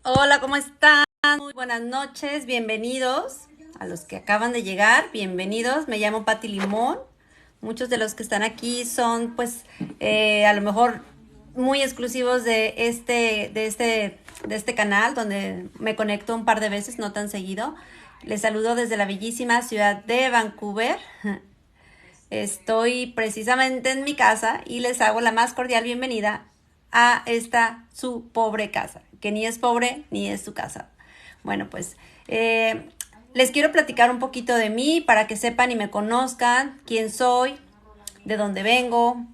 Hola, ¿cómo están? Muy buenas noches, bienvenidos a los que acaban de llegar, bienvenidos. Me llamo Pati Limón. Muchos de los que están aquí son, pues, a lo mejor muy exclusivos de este canal, donde me conecto un par de veces, no tan seguido. Les saludo desde la bellísima ciudad de Vancouver. Estoy precisamente en mi casa y les hago la más cordial bienvenida a esta su pobre casa, que ni es pobre ni es su casa. Bueno, pues les quiero platicar un poquito de mí para que sepan y me conozcan quién soy, de dónde vengo,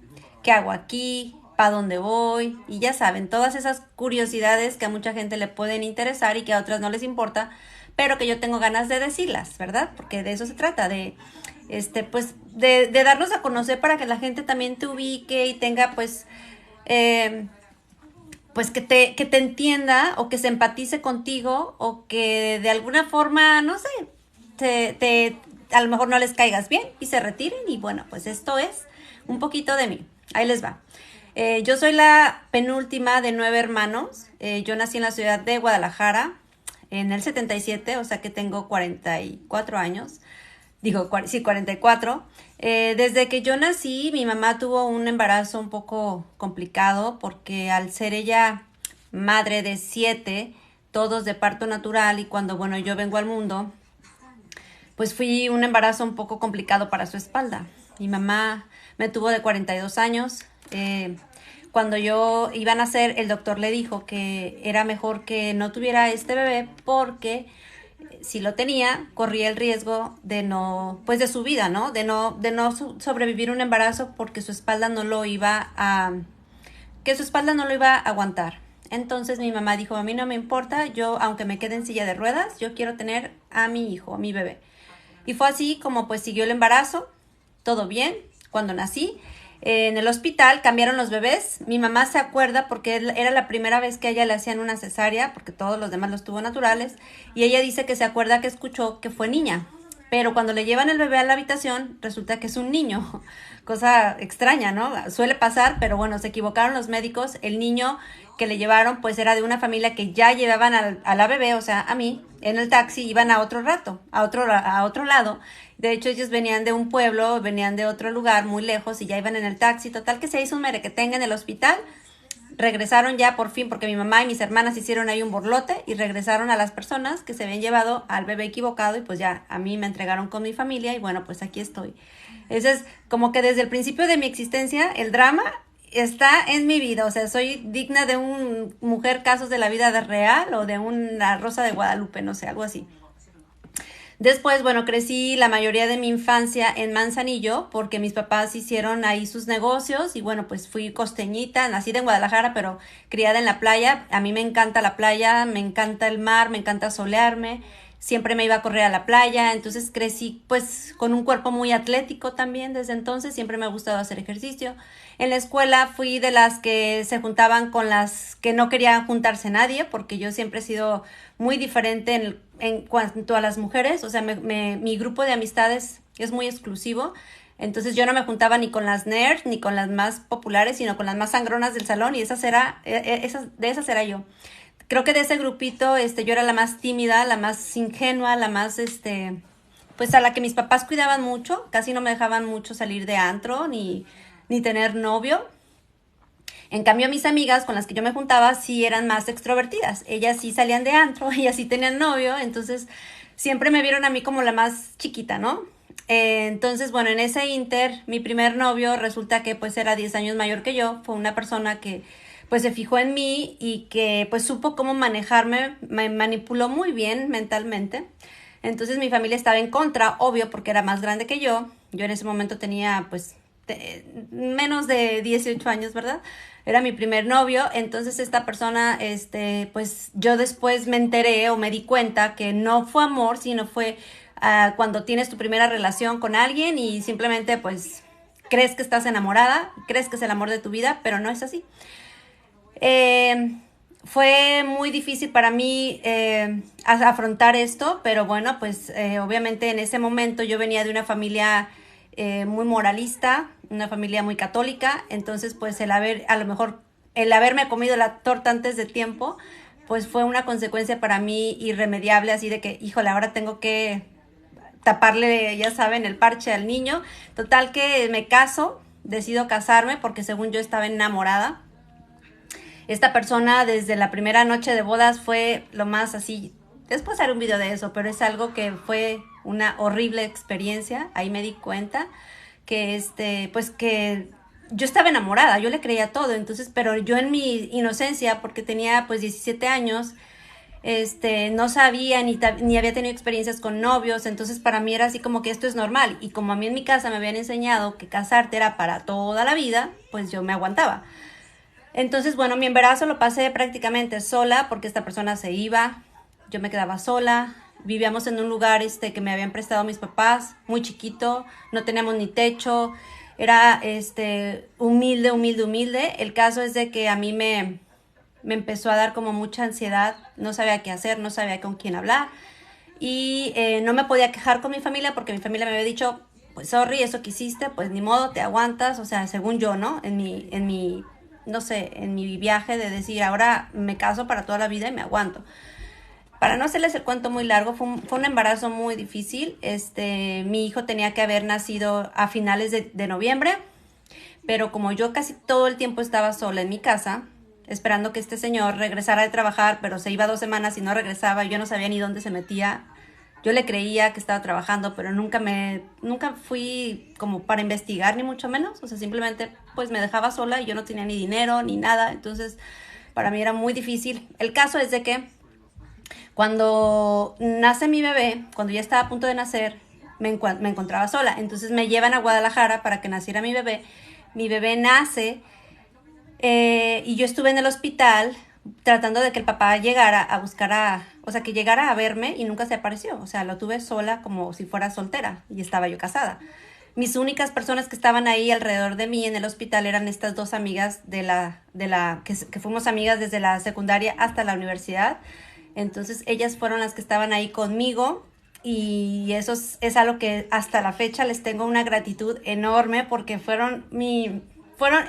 qué hago aquí, para dónde voy y ya saben, todas esas curiosidades que a mucha gente le pueden interesar y que a otras no les importa, pero que yo tengo ganas de decirlas, ¿verdad? Porque de eso se trata, pues, de darnos a conocer para que la gente también te ubique y tenga, eh, pues que te entienda o que se empatice contigo o que de alguna forma, no sé, a lo mejor no les caigas bien y se retiren y bueno, pues esto es un poquito de mí. Ahí les va. Yo soy la penúltima de 9 hermanos. Yo nací en la ciudad de Guadalajara en el 77, o sea que tengo 44 años. Digo, sí, 44. Desde que yo nací, mi mamá tuvo un embarazo un poco complicado porque al ser ella madre de 7, todos de parto natural y cuando, bueno, yo vengo al mundo, pues fui un embarazo un poco complicado para su espalda. Mi mamá me tuvo de 42 años. Cuando yo iba a nacer, el doctor le dijo que era mejor que no tuviera este bebé porque si lo tenía, corría el riesgo de no, pues de su vida, ¿no? De no sobrevivir un embarazo porque su espalda no lo iba a, que su espalda no lo iba a aguantar. Entonces mi mamá dijo, a mí no me importa, yo aunque me quede en silla de ruedas, yo quiero tener a mi hijo, a mi bebé. Y fue así como pues siguió el embarazo, todo bien, cuando nací. En el hospital cambiaron los bebés. Mi mamá se acuerda porque era la primera vez que a ella le hacían una cesárea, porque todos los demás los tuvo naturales. Y ella dice que se acuerda que escuchó que fue niña. Pero cuando le llevan el bebé a la habitación, resulta que es un niño. Cosa extraña, ¿no? Suele pasar, pero bueno, se equivocaron los médicos. El niño que le llevaron, pues era de una familia que ya llevaban a la bebé, o sea, a mí, en el taxi, iban a otro rato, a otro lado. De hecho, ellos venían de un pueblo, venían de otro lugar muy lejos y ya iban en el taxi. Total que se hizo un merequetengue en el hospital. Regresaron ya por fin porque mi mamá y mis hermanas hicieron ahí un borlote y regresaron a las personas que se habían llevado al bebé equivocado y pues ya a mí me entregaron con mi familia y bueno, pues aquí estoy. Ese es como que desde el principio de mi existencia el drama está en mi vida, o sea, soy digna de un mujer casos de la vida real o de una Rosa de Guadalupe, no sé, algo así. Después, bueno, crecí la mayoría de mi infancia en Manzanillo porque mis papás hicieron ahí sus negocios y bueno, pues fui costeñita, nacida en Guadalajara, pero criada en la playa. A mí me encanta la playa, me encanta el mar, me encanta solearme. Siempre me iba a correr a la playa, entonces crecí pues con un cuerpo muy atlético también desde entonces, siempre me ha gustado hacer ejercicio. En la escuela fui de las que se juntaban con las que no quería juntarse nadie, porque yo siempre he sido muy diferente en cuanto a las mujeres, o sea, mi grupo de amistades es muy exclusivo, entonces yo no me juntaba ni con las nerds ni con las más populares, sino con las más sangronas del salón y de esas era yo. Creo que de ese grupito, yo era la más tímida, la más ingenua, la más, pues a la que mis papás cuidaban mucho, casi no me dejaban mucho salir de antro ni tener novio. En cambio, mis amigas con las que yo me juntaba sí eran más extrovertidas. Ellas sí salían de antro, ellas sí tenían novio, entonces siempre me vieron a mí como la más chiquita, ¿no? Entonces, bueno, en ese inter, mi primer novio resulta que pues era 10 años mayor que yo. Fue una persona que pues se fijó en mí y que pues supo cómo manejarme, me manipuló muy bien mentalmente. Entonces mi familia estaba en contra, obvio, porque era más grande que yo. Yo en ese momento tenía pues menos de 18 años, ¿verdad? Era mi primer novio, entonces esta persona, pues yo después me enteré o me di cuenta que no fue amor, sino fue cuando tienes tu primera relación con alguien y simplemente pues crees que estás enamorada, crees que es el amor de tu vida, pero no es así. Eh, Fue muy difícil para mí afrontar esto, pero bueno, pues obviamente en ese momento yo venía de una familia muy moralista, una familia muy católica, entonces pues a lo mejor el haberme comido la torta antes de tiempo, pues fue una consecuencia para mí irremediable, así de que, híjole, ahora tengo que taparle, ya saben, el parche al niño. Total que me caso, decido casarme porque según yo estaba enamorada. Esta persona desde la primera noche de bodas fue lo más así, después haré un video de eso, pero es algo que fue una horrible experiencia. Ahí me di cuenta que pues que yo estaba enamorada, yo le creía todo. Entonces, pero yo en mi inocencia, porque tenía pues 17 años, no sabía ni había tenido experiencias con novios. Entonces para mí era así como que esto es normal, y como a mí en mi casa me habían enseñado que casarte era para toda la vida, pues yo me aguantaba. Entonces, bueno, mi embarazo lo pasé prácticamente sola porque esta persona se iba, yo me quedaba sola. Vivíamos en un lugar que me habían prestado mis papás, muy chiquito, no teníamos ni techo, era humilde, humilde, humilde. El caso es de que a mí me empezó a dar como mucha ansiedad, no sabía qué hacer, no sabía con quién hablar, y no me podía quejar con mi familia porque mi familia me había dicho, pues sorry, eso que hiciste, pues ni modo, te aguantas. O sea, según yo, ¿no? No sé, en mi viaje de decir, ahora me caso para toda la vida y me aguanto. Para no hacerles el cuento muy largo, fue un embarazo muy difícil. Mi hijo tenía que haber nacido a finales de noviembre, pero como yo casi todo el tiempo estaba sola en mi casa, esperando que este señor regresara de trabajar, pero se iba 2 semanas y no regresaba, y yo no sabía ni dónde se metía. Yo le creía que estaba trabajando, pero nunca fui como para investigar, ni mucho menos. O sea, simplemente pues me dejaba sola y yo no tenía ni dinero ni nada. Entonces, para mí era muy difícil. El caso es de que cuando nace mi bebé, cuando ya estaba a punto de nacer, me encontraba sola. Entonces me llevan a Guadalajara para que naciera mi bebé. Mi bebé nace, y yo estuve en el hospital tratando de que el papá llegara a buscar o sea, que llegara a verme, y nunca se apareció. O sea, lo tuve sola como si fuera soltera, y estaba yo casada. Mis únicas personas que estaban ahí alrededor de mí en el hospital eran estas dos amigas que fuimos amigas desde la secundaria hasta la universidad. Entonces ellas fueron las que estaban ahí conmigo, y eso es algo que hasta la fecha les tengo una gratitud enorme, porque fueron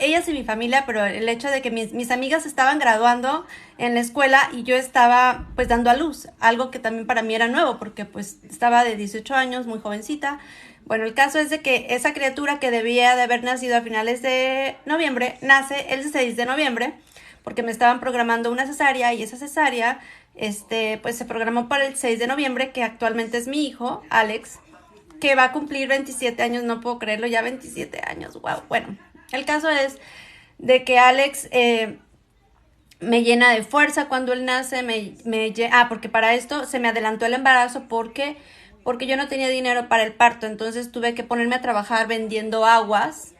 ellas y mi familia. Pero el hecho de que mis amigas estaban graduando en la escuela y yo estaba pues dando a luz, algo que también para mí era nuevo, porque pues estaba de 18 años, muy jovencita. Bueno, el caso es de que esa criatura que debía de haber nacido a finales de noviembre, nace el 6 de noviembre, porque me estaban programando una cesárea, y esa cesárea, pues se programó para el 6 de noviembre, que actualmente es mi hijo, Alex, que va a cumplir 27 años, no puedo creerlo, ya 27 años, wow. Bueno, el caso es de que Alex me llena de fuerza cuando él nace. Porque para esto se me adelantó el embarazo porque yo no tenía dinero para el parto. Entonces tuve que ponerme a trabajar vendiendo aguas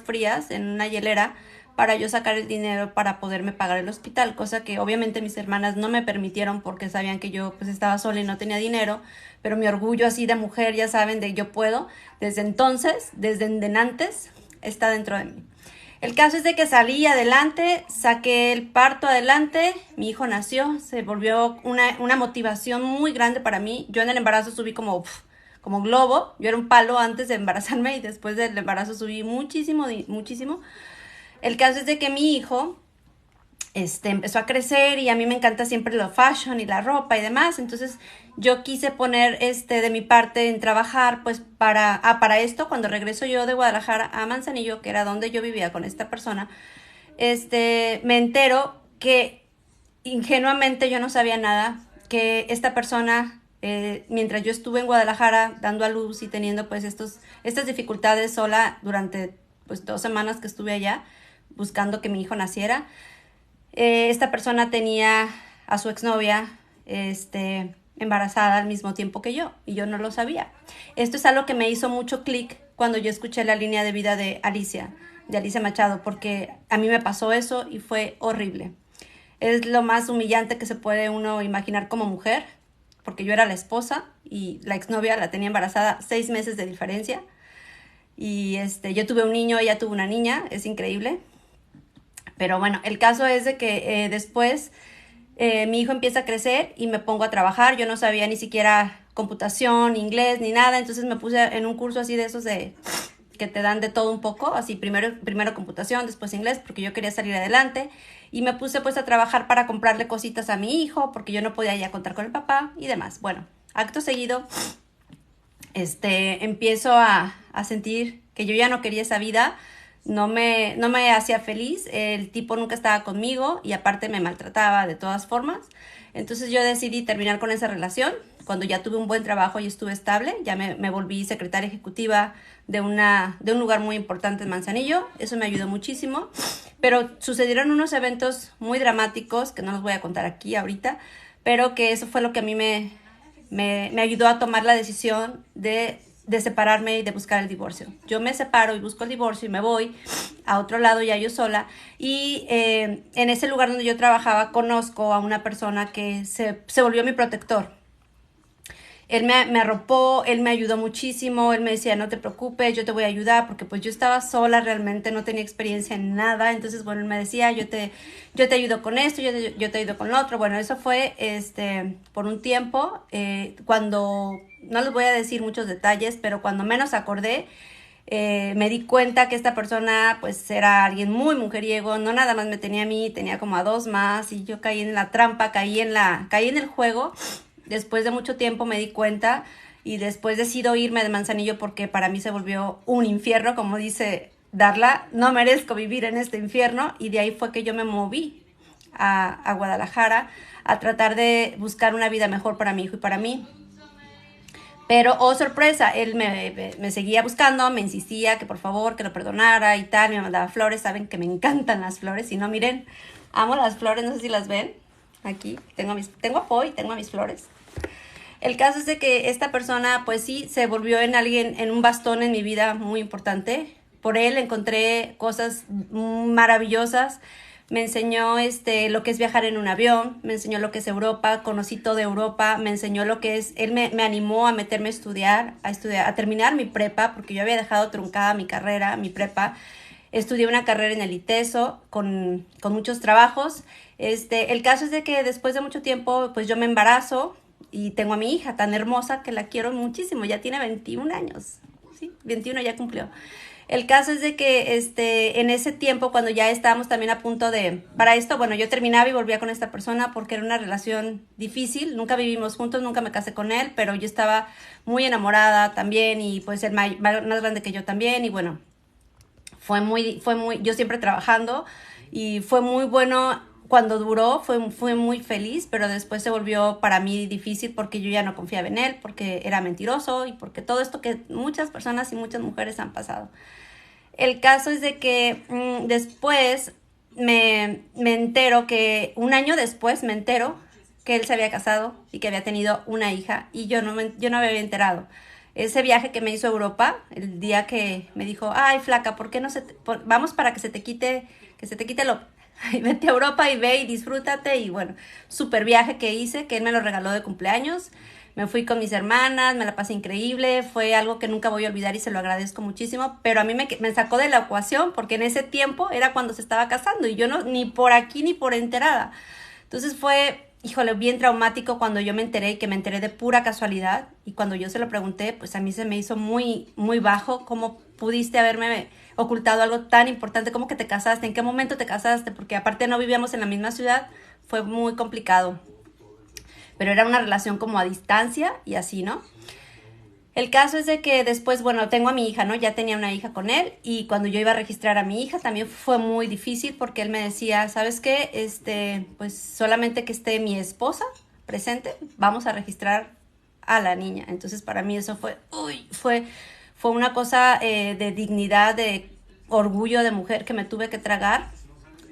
frías en una hielera, para yo sacar el dinero para poderme pagar el hospital, cosa que obviamente mis hermanas no me permitieron porque sabían que yo pues estaba sola y no tenía dinero. Pero mi orgullo así de mujer, ya saben, de yo puedo, desde entonces, desde antes, está dentro de mí. El caso es de que salí adelante, saqué el parto adelante, mi hijo nació, se volvió una motivación muy grande para mí. Yo en el embarazo subí como globo. Yo era un palo antes de embarazarme, y después del embarazo subí muchísimo, muchísimo. El caso es de que mi hijo empezó a crecer, y a mí me encanta siempre lo fashion y la ropa y demás. Entonces yo quise poner de mi parte en trabajar pues para esto. Cuando regreso yo de Guadalajara a Manzanillo, que era donde yo vivía con esta persona, me entero que ingenuamente yo no sabía nada, que esta persona, mientras yo estuve en Guadalajara dando a luz y teniendo pues estas dificultades sola durante pues 2 semanas que estuve allá buscando que mi hijo naciera, esta persona tenía a su exnovia embarazada al mismo tiempo que yo, y yo no lo sabía. Esto es algo que me hizo mucho clic cuando yo escuché la línea de vida de Alicia Machado, porque a mí me pasó eso y fue horrible. Es lo más humillante que se puede uno imaginar como mujer, porque yo era la esposa y la exnovia la tenía embarazada, 6 meses de diferencia. Y yo tuve un niño, ella tuvo una niña, es increíble. Pero bueno, el caso es de que después mi hijo empieza a crecer y me pongo a trabajar. Yo no sabía ni siquiera computación, inglés, ni nada. Entonces me puse en un curso así de esos que te dan de todo un poco, así primero computación, después inglés, porque yo quería salir adelante. Y me puse pues a trabajar para comprarle cositas a mi hijo, porque yo no podía ya contar con el papá y demás. Bueno, acto seguido, empiezo a sentir que yo ya no quería esa vida, no me hacía feliz, el tipo nunca estaba conmigo y aparte me maltrataba de todas formas. Entonces yo decidí terminar con esa relación. Cuando ya tuve un buen trabajo y estuve estable, ya me volví secretaria ejecutiva de un lugar muy importante en Manzanillo. Eso me ayudó muchísimo. Pero sucedieron unos eventos muy dramáticos, que no los voy a contar aquí ahorita, pero que eso fue lo que a mí me ayudó a tomar la decisión de separarme y de buscar el divorcio. Yo me separo y busco el divorcio y me voy a otro lado ya yo sola. Y en ese lugar donde yo trabajaba conozco a una persona que se volvió mi protector. Él me arropó, él me ayudó muchísimo, él me decía, no te preocupes, yo te voy a ayudar, porque pues yo estaba sola, realmente no tenía experiencia en nada. Entonces, bueno, él me decía, yo te ayudo con esto, yo te ayudo con lo otro. Bueno, eso fue por un tiempo, cuando, no les voy a decir muchos detalles, pero cuando menos acordé, me di cuenta que esta persona pues era alguien muy mujeriego, no nada más me tenía a mí, tenía como a dos más, y yo caí en la trampa, caí en el juego. Después de mucho tiempo me di cuenta y después decido irme de Manzanillo porque para mí se volvió un infierno, como dice Darla, no merezco vivir en este infierno. Y de ahí fue que yo me moví a Guadalajara a tratar de buscar una vida mejor para mi hijo y para mí. Pero, oh sorpresa, él me seguía buscando, me insistía que por favor, que lo perdonara y tal, me mandaba flores. Saben que me encantan las flores, si no, miren, amo las flores, no sé si las ven. Aquí tengo a Po y tengo a mis flores. El caso es de que esta persona pues sí se volvió en un bastón en mi vida muy importante. Por él encontré cosas maravillosas. Me enseñó lo que es viajar en un avión, me enseñó lo que es Europa, conocí toda Europa, me enseñó lo que es, él me animó a meterme a estudiar, a terminar mi prepa, porque yo había dejado truncada mi carrera, mi prepa. Estudié una carrera en el ITESO con muchos trabajos. El caso es de que después de mucho tiempo, pues yo me embarazo y tengo a mi hija tan hermosa que la quiero muchísimo. Ya tiene 21 años, ¿sí? 21 ya cumplió. El caso es de que en ese tiempo, cuando ya estábamos también a punto para esto, bueno, yo terminaba y volvía con esta persona porque era una relación difícil. Nunca vivimos juntos, nunca me casé con él, pero yo estaba muy enamorada también y pues él más grande que yo también. Y bueno, yo siempre trabajando y fue muy bueno. Cuando duró fue muy feliz, pero después se volvió para mí difícil porque yo ya no confiaba en él, porque era mentiroso y porque todo esto que muchas personas y muchas mujeres han pasado. El caso es de que después me entero que, un año después me entero que él se había casado y que había tenido una hija y yo no me había enterado. Ese viaje que me hizo a Europa, el día que me dijo, ay flaca, ¿por qué no vamos para que se te quite y vete a Europa y ve y disfrútate? Y bueno, súper viaje que hice, que él me lo regaló de cumpleaños. Me fui con mis hermanas, me la pasé increíble, fue algo que nunca voy a olvidar y se lo agradezco muchísimo, pero a mí me sacó de la ecuación porque en ese tiempo era cuando se estaba casando y yo no, ni por aquí ni por enterada. Entonces fue, híjole, bien traumático cuando yo me enteré, que me enteré de pura casualidad, y cuando yo se lo pregunté, pues a mí se me hizo muy, muy bajo. ¿Cómo pudiste haberme ocultado algo tan importante? ¿Cómo que te casaste? ¿En qué momento te casaste? Porque aparte no vivíamos en la misma ciudad, fue muy complicado. Pero era una relación como a distancia y así, ¿no? El caso es de que después, bueno, tengo a mi hija, ¿no? Ya tenía una hija con él y cuando yo iba a registrar a mi hija también fue muy difícil porque él me decía, ¿sabes qué? Pues solamente que esté mi esposa presente, vamos a registrar a la niña. Entonces para mí eso fue una cosa de dignidad, de orgullo de mujer que me tuve que tragar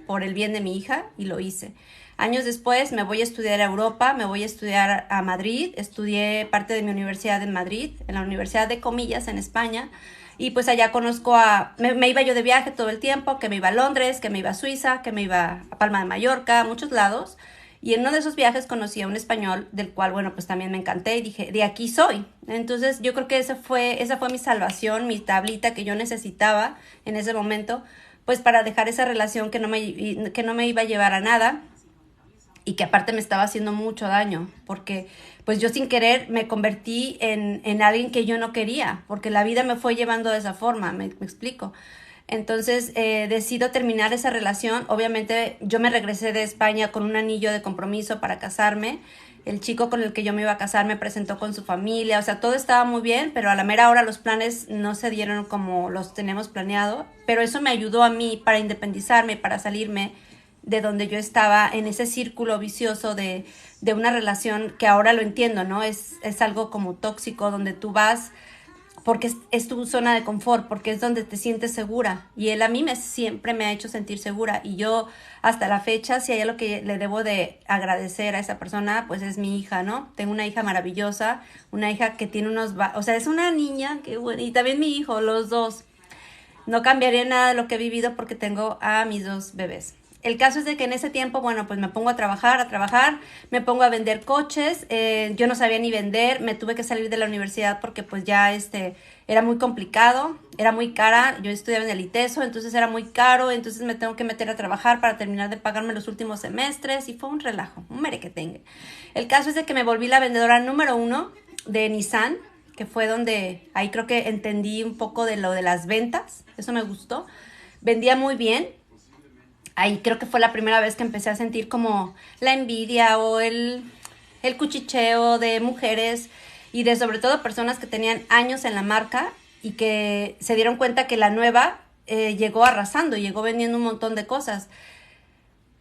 por el bien de mi hija y lo hice. Años después me voy a estudiar a Europa, me voy a estudiar a Madrid, estudié parte de mi universidad en Madrid, en la Universidad de Comillas en España, y pues allá me iba yo de viaje todo el tiempo, que me iba a Londres, que me iba a Suiza, que me iba a Palma de Mallorca, a muchos lados, y en uno de esos viajes conocí a un español del cual, bueno, pues también me encanté y dije, de aquí soy. Entonces yo creo que esa fue mi salvación, mi tablita que yo necesitaba en ese momento, pues para dejar esa relación que no me iba a llevar a nada. y que aparte me estaba haciendo mucho daño, porque pues yo sin querer me convertí en alguien que yo no quería, porque la vida me fue llevando de esa forma, me explico. Entonces decido terminar esa relación. Obviamente yo me regresé de España con un anillo de compromiso para casarme. El chico con el que yo me iba a casar me presentó con su familia, o sea, todo estaba muy bien, pero a la mera hora los planes no se dieron como los tenemos planeado, pero eso me ayudó a mí para independizarme, para salirme de donde yo estaba en ese círculo vicioso de una relación que ahora lo entiendo, ¿no? Es algo como tóxico donde tú vas porque es tu zona de confort, porque es donde te sientes segura. Y él a mí siempre me ha hecho sentir segura. Y yo hasta la fecha, si hay algo que le debo de agradecer a esa persona, pues es mi hija, ¿no? Tengo una hija maravillosa, una hija que tiene o sea, es una niña, que bueno, y también mi hijo, los dos. No cambiaría nada de lo que he vivido porque tengo a mis dos bebés. El caso es de que en ese tiempo, bueno, pues me pongo a trabajar, me pongo a vender coches, yo no sabía ni vender, me tuve que salir de la universidad porque pues ya era muy complicado, era muy cara, yo estudiaba en el ITESO, entonces era muy caro, entonces me tengo que meter a trabajar para terminar de pagarme los últimos semestres y fue un relajo, un merequetengue. El caso es de que me volví la vendedora número 1 de Nissan, que fue donde ahí creo que entendí un poco de lo de las ventas, eso me gustó, vendía muy bien. Ahí creo que fue la primera vez que empecé a sentir como la envidia o el cuchicheo de mujeres y de sobre todo personas que tenían años en la marca y que se dieron cuenta que la nueva llegó arrasando, llegó vendiendo un montón de cosas.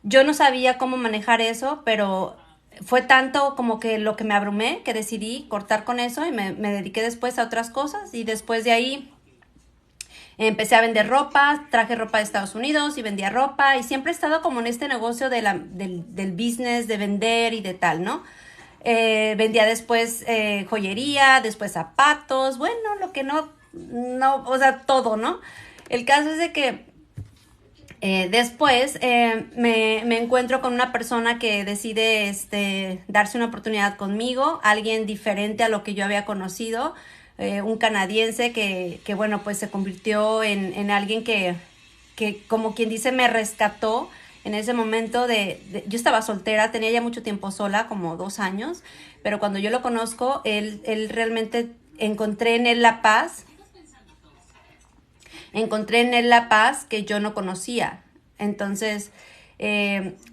Yo no sabía cómo manejar eso, pero fue tanto como que lo que me abrumé que decidí cortar con eso y me dediqué después a otras cosas y después de ahí empecé a vender ropa, traje ropa de Estados Unidos y vendía ropa y siempre he estado como en este negocio del business, de vender y de tal, ¿no? Vendía después joyería, después zapatos, bueno, lo que no, o sea, todo, ¿no? El caso es de que después me encuentro con una persona que decide darse una oportunidad conmigo, alguien diferente a lo que yo había conocido, un canadiense que bueno, pues se convirtió en alguien que como quien dice me rescató en ese momento yo estaba soltera, tenía ya mucho tiempo sola, como 2 años, pero cuando yo lo conozco, él realmente encontré en él la paz que yo no conocía. Entonces,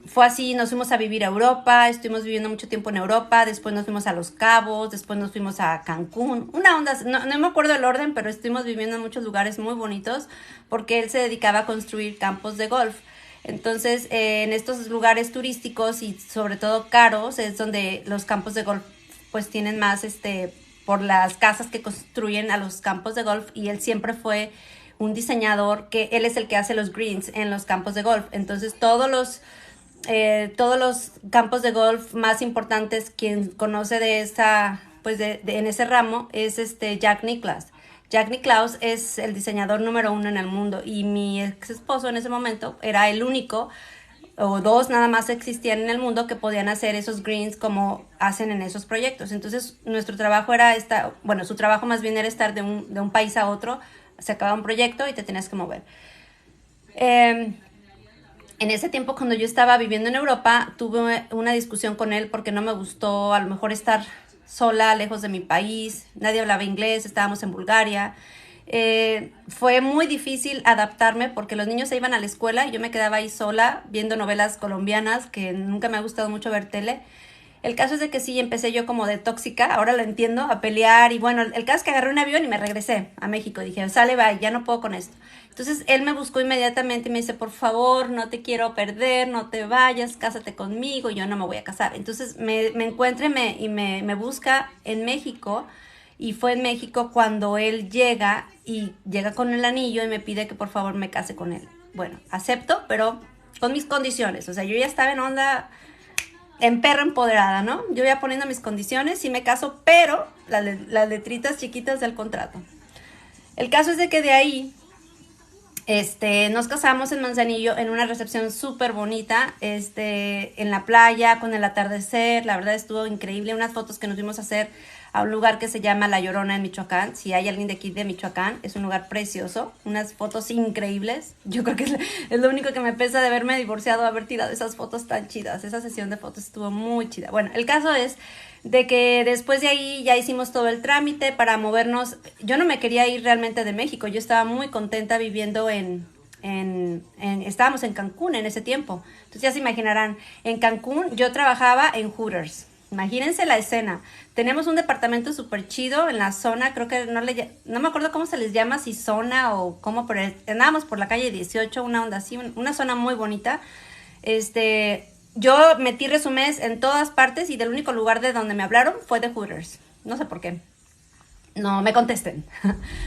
fue así, nos fuimos a vivir a Europa, estuvimos viviendo mucho tiempo en Europa, después nos fuimos a Los Cabos, después nos fuimos a Cancún, una onda, no me acuerdo el orden, pero estuvimos viviendo en muchos lugares muy bonitos porque él se dedicaba a construir campos de golf. Entonces, en estos lugares turísticos y sobre todo caros es donde los campos de golf pues tienen más, por las casas que construyen a los campos de golf y él siempre fue un diseñador que él es el que hace los greens en los campos de golf. Entonces todos los campos de golf más importantes, quien conoce de esa, pues en ese ramo es Jack Nicklaus. Jack Nicklaus es el diseñador número 1 en el mundo y mi ex esposo en ese momento era el único o 2 nada más existían en el mundo que podían hacer esos greens como hacen en esos proyectos. Entonces nuestro trabajo era su trabajo más bien era estar de un país a otro. Se acababa un proyecto y te tenías que mover. En ese tiempo, cuando yo estaba viviendo en Europa, tuve una discusión con él porque no me gustó a lo mejor estar sola, lejos de mi país. Nadie hablaba inglés, estábamos en Bulgaria. Fue muy difícil adaptarme porque los niños se iban a la escuela y yo me quedaba ahí sola viendo novelas colombianas, que nunca me ha gustado mucho ver tele. El caso es de que sí, empecé yo como de tóxica, ahora lo entiendo, a pelear y bueno, el caso es que agarré un avión y me regresé a México. Dije, sale, bye, ya no puedo con esto. Entonces él me buscó inmediatamente y me dice, por favor, no te quiero perder, no te vayas, cásate conmigo, y yo no me voy a casar. Entonces me encuentra y me busca en México y fue en México cuando él llega con el anillo y me pide que por favor me case con él. Bueno, acepto, pero con mis condiciones, o sea, yo ya estaba en onda en perra empoderada, ¿no? Yo iba poniendo mis condiciones y me caso, pero las letritas chiquitas del contrato. El caso es de que de ahí Nos casamos en Manzanillo en una recepción súper bonita, en la playa, con el atardecer. La verdad estuvo increíble. Unas fotos que nos fuimos a hacer a un lugar que se llama La Llorona en Michoacán. Si hay alguien de aquí de Michoacán, es un lugar precioso. Unas fotos increíbles. Yo creo que es lo único que me pesa de haberme divorciado, haber tirado esas fotos tan chidas. Esa sesión de fotos estuvo muy chida. Bueno, el caso es de que después de ahí ya hicimos todo el trámite para movernos. Yo no me quería ir realmente de México, yo estaba muy contenta viviendo estábamos en Cancún en ese tiempo. Entonces ya se imaginarán, en Cancún yo trabajaba en Hooters. Imagínense la escena. Tenemos un departamento súper chido en la zona, creo que no me acuerdo cómo se les llama, si zona o cómo, pero andábamos por la calle 18, una onda así, una zona muy bonita. Yo metí resúmenes en todas partes y del único lugar de donde me hablaron fue de Hooters. No sé por qué. No me contesten.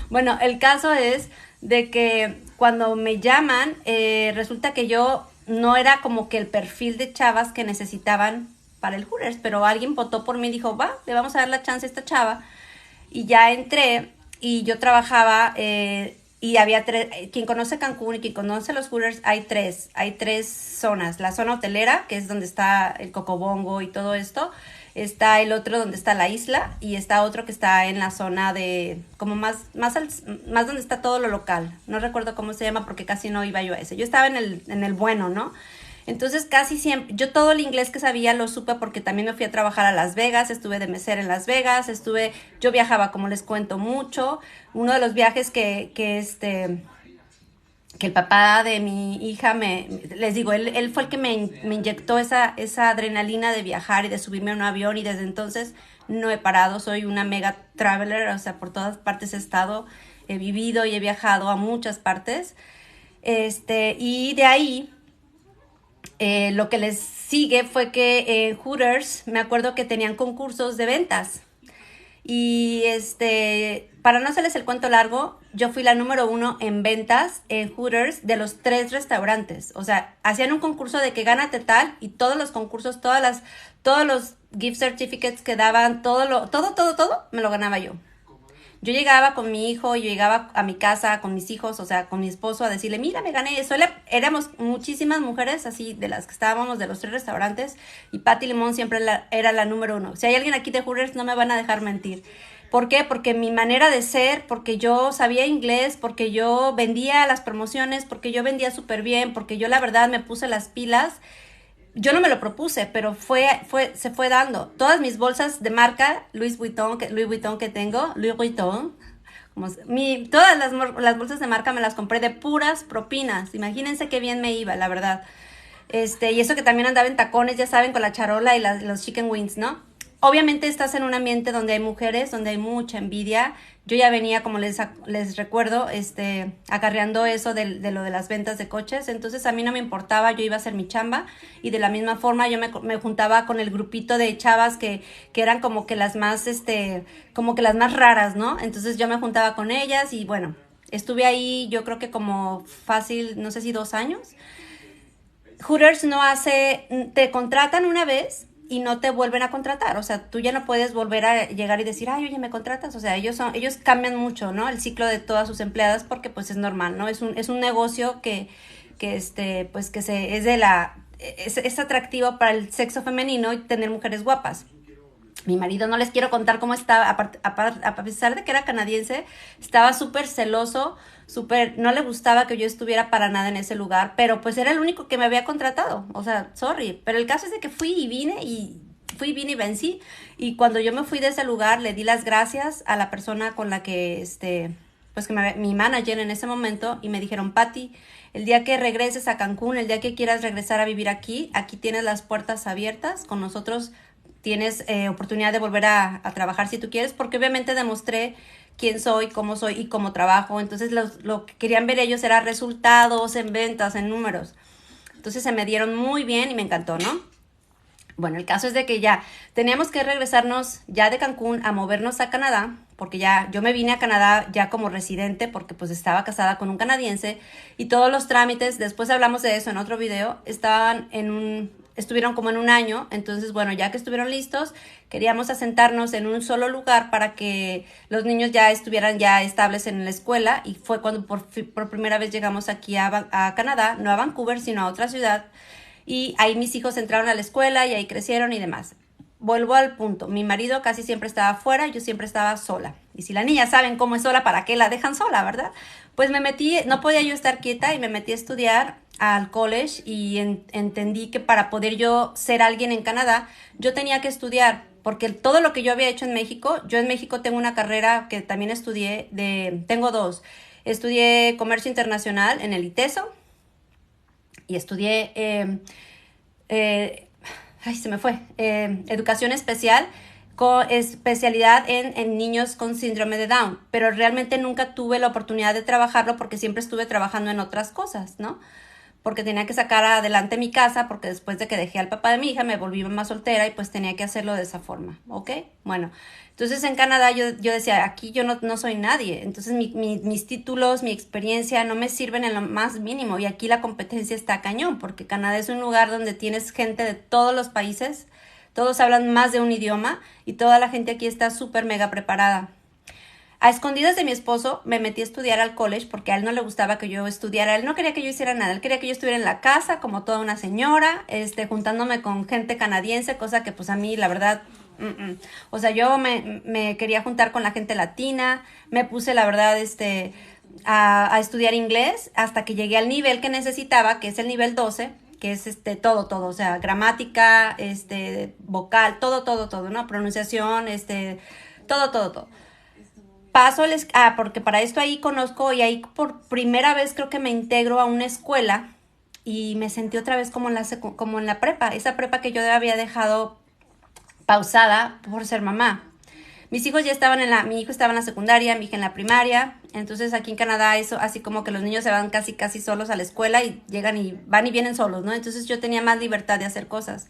Bueno, el caso es de que cuando me llaman, resulta que yo no era como que el perfil de chavas que necesitaban para el Hooters, pero alguien votó por mí y dijo, va, le vamos a dar la chance a esta chava. Y ya entré y yo trabajaba, y había quien conoce Cancún y quien conoce los Hooters, hay tres zonas. La zona hotelera, que es donde está el Cocobongo y todo esto. Está el otro donde está la isla y está otro que está en la zona de, como más donde está todo lo local. No recuerdo cómo se llama porque casi no iba yo a ese. Yo estaba en el bueno, ¿no? Entonces casi siempre, yo todo el inglés que sabía lo supe porque también me fui a trabajar a Las Vegas, estuve de mesera en Las Vegas, yo viajaba, como les cuento, mucho. Uno de los viajes que el papá de mi hija les digo, él fue el que me inyectó esa adrenalina de viajar y de subirme a un avión, y desde entonces no he parado. Soy una mega traveler, o sea, por todas partes he estado, he vivido y he viajado a muchas partes. Y de ahí, lo que les sigue fue que en Hooters me acuerdo que tenían concursos de ventas. Y para no hacerles el cuento largo, yo fui la número 1 en ventas en Hooters de los 3 restaurantes. O sea, hacían un concurso de que gánate tal, y todos los concursos, todos los gift certificates que daban, todo, me lo ganaba yo. Yo llegaba con mi hijo, yo llegaba a mi casa con mis hijos, o sea, con mi esposo, a decirle, mira, me gané eso. Éramos muchísimas mujeres, así, de las que estábamos de los 3 restaurantes, y Patti Limón siempre era la número 1. Si hay alguien aquí de Hooters, no me van a dejar mentir. ¿Por qué? Porque mi manera de ser, porque yo sabía inglés, porque yo vendía las promociones, porque yo vendía súper bien, porque yo la verdad me puse las pilas. Yo no me lo propuse, pero se fue dando. Todas mis bolsas de marca, Louis Vuitton que tengo, Louis Vuitton, todas las bolsas de marca me las compré de puras propinas. Imagínense qué bien me iba, la verdad. Y eso que también andaba en tacones, ya saben, con la charola y los chicken wings, ¿no? Obviamente estás en un ambiente donde hay mujeres, donde hay mucha envidia. Yo ya venía, como les recuerdo, acarreando eso de lo de las ventas de coches. Entonces a mí no me importaba, yo iba a hacer mi chamba, y de la misma forma yo me juntaba con el grupito de chavas que eran como que las más, como que las más raras, ¿no? Entonces yo me juntaba con ellas y bueno, estuve ahí yo creo que como fácil, no sé si 2 años. Hooters te contratan una vez y no te vuelven a contratar. O sea, tú ya no puedes volver a llegar y decir, ay, oye, ¿me contratas? O sea, ellos cambian mucho, ¿no? El ciclo de todas sus empleadas, porque pues es normal, ¿no? Es un negocio es atractivo para el sexo femenino y tener mujeres guapas. Mi marido, no les quiero contar cómo estaba, a pesar de que era canadiense, estaba súper celoso, no le gustaba que yo estuviera para nada en ese lugar, pero pues era el único que me había contratado. O sea, sorry, pero el caso es de que fui y vine y vencí. Y cuando yo me fui de ese lugar, le di las gracias a la persona con la que, mi manager en ese momento, y me dijeron, Patti, el día que regreses a Cancún, el día que quieras regresar a vivir aquí tienes las puertas abiertas con nosotros. Tienes oportunidad de volver a trabajar si tú quieres, porque obviamente demostré quién soy y cómo trabajo. Entonces lo que querían ver ellos era resultados en ventas, en números. Entonces se me dieron muy bien y me encantó, ¿no? Bueno, el caso es de que ya teníamos que regresarnos ya de Cancún a movernos a Canadá, porque ya yo me vine a Canadá ya como residente, porque pues estaba casada con un canadiense, y todos los trámites, después hablamos de eso en otro video, estaban estuvieron como en un año. Entonces, bueno, ya que estuvieron listos, queríamos asentarnos en un solo lugar para que los niños ya estuvieran ya estables en la escuela, y fue cuando por primera vez llegamos aquí a Canadá, no a Vancouver, sino a otra ciudad, y ahí mis hijos entraron a la escuela y ahí crecieron y demás. Vuelvo al punto, mi marido casi siempre estaba afuera, yo siempre estaba sola. Y si la niña saben cómo es sola, ¿para qué la dejan sola, verdad? Pues me metí, no podía yo estar quieta y me metí a estudiar al college, y entendí que para poder yo ser alguien en Canadá, yo tenía que estudiar, porque todo lo que yo había hecho en México, yo en México tengo una carrera que también estudié, tengo dos. Estudié comercio internacional en el ITESO y estudié se me fue, educación especial con especialidad en niños con síndrome de Down, pero realmente nunca tuve la oportunidad de trabajarlo porque siempre estuve trabajando en otras cosas, ¿no? Porque tenía que sacar adelante mi casa, porque después de que dejé al papá de mi hija me volví mamá soltera y pues tenía que hacerlo de esa forma, ¿ok? Bueno, entonces en Canadá yo decía, aquí yo no soy nadie, entonces mis títulos, mi experiencia no me sirven en lo más mínimo, y aquí la competencia está cañón, porque Canadá es un lugar donde tienes gente de todos los países, todos hablan más de un idioma y toda la gente aquí está súper mega preparada. A escondidas de mi esposo me metí a estudiar al college porque a él no le gustaba que yo estudiara. Él no quería que yo hiciera nada. Él quería que yo estuviera en la casa como toda una señora, juntándome con gente canadiense, cosa que pues a mí la verdad... O sea, yo me quería juntar con la gente latina. Me puse la verdad a estudiar inglés hasta que llegué al nivel que necesitaba, que es el nivel 12, que es todo, o sea, gramática, vocal, todo, ¿no? Pronunciación, todo. Porque para esto ahí conozco, y ahí por primera vez creo que me integro a una escuela y me sentí otra vez como en la prepa, esa prepa que yo había dejado pausada por ser mamá. Mis hijos ya estaban mi hijo estaba en la secundaria, mi hija en la primaria. Entonces aquí en Canadá eso, así como que los niños se van casi solos a la escuela y llegan y van y vienen solos, ¿no? Entonces yo tenía más libertad de hacer cosas.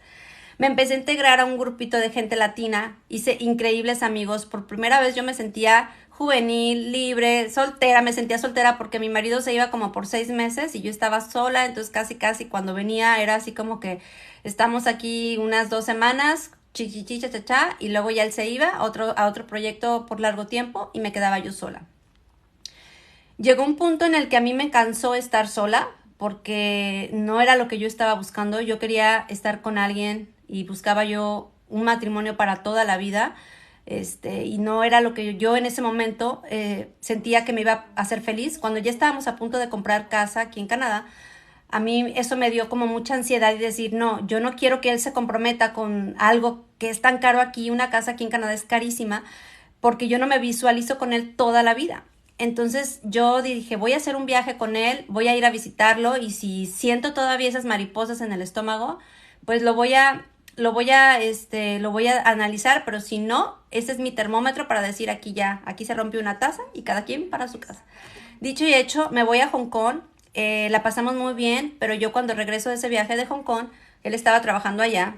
Me empecé a integrar a un grupito de gente latina, hice increíbles amigos. Por primera vez yo me sentía juvenil, libre, soltera. Me sentía soltera porque mi marido se iba como por 6 meses y yo estaba sola, entonces casi cuando venía era así como que estamos aquí unas 2 semanas, chichichi, cha, y luego ya él se iba a otro proyecto por largo tiempo y me quedaba yo sola. Llegó un punto en el que a mí me cansó estar sola porque no era lo que yo estaba buscando. Yo quería estar con alguien y buscaba yo un matrimonio para toda la vida, y no era lo que yo en ese momento sentía que me iba a hacer feliz. Cuando ya estábamos a punto de comprar casa aquí en Canadá, a mí eso me dio como mucha ansiedad y decir, no, yo no quiero que él se comprometa con algo que es tan caro aquí. Una casa aquí en Canadá es carísima, porque yo no me visualizo con él toda la vida. Entonces yo dije, voy a hacer un viaje con él, voy a ir a visitarlo, y si siento todavía esas mariposas en el estómago, pues lo voy a analizar, pero si no, ese es mi termómetro para decir aquí se rompió una taza y cada quien para su casa. Dicho y hecho, me voy a Hong Kong, la pasamos muy bien, pero yo cuando regreso de ese viaje de Hong Kong, él estaba trabajando allá,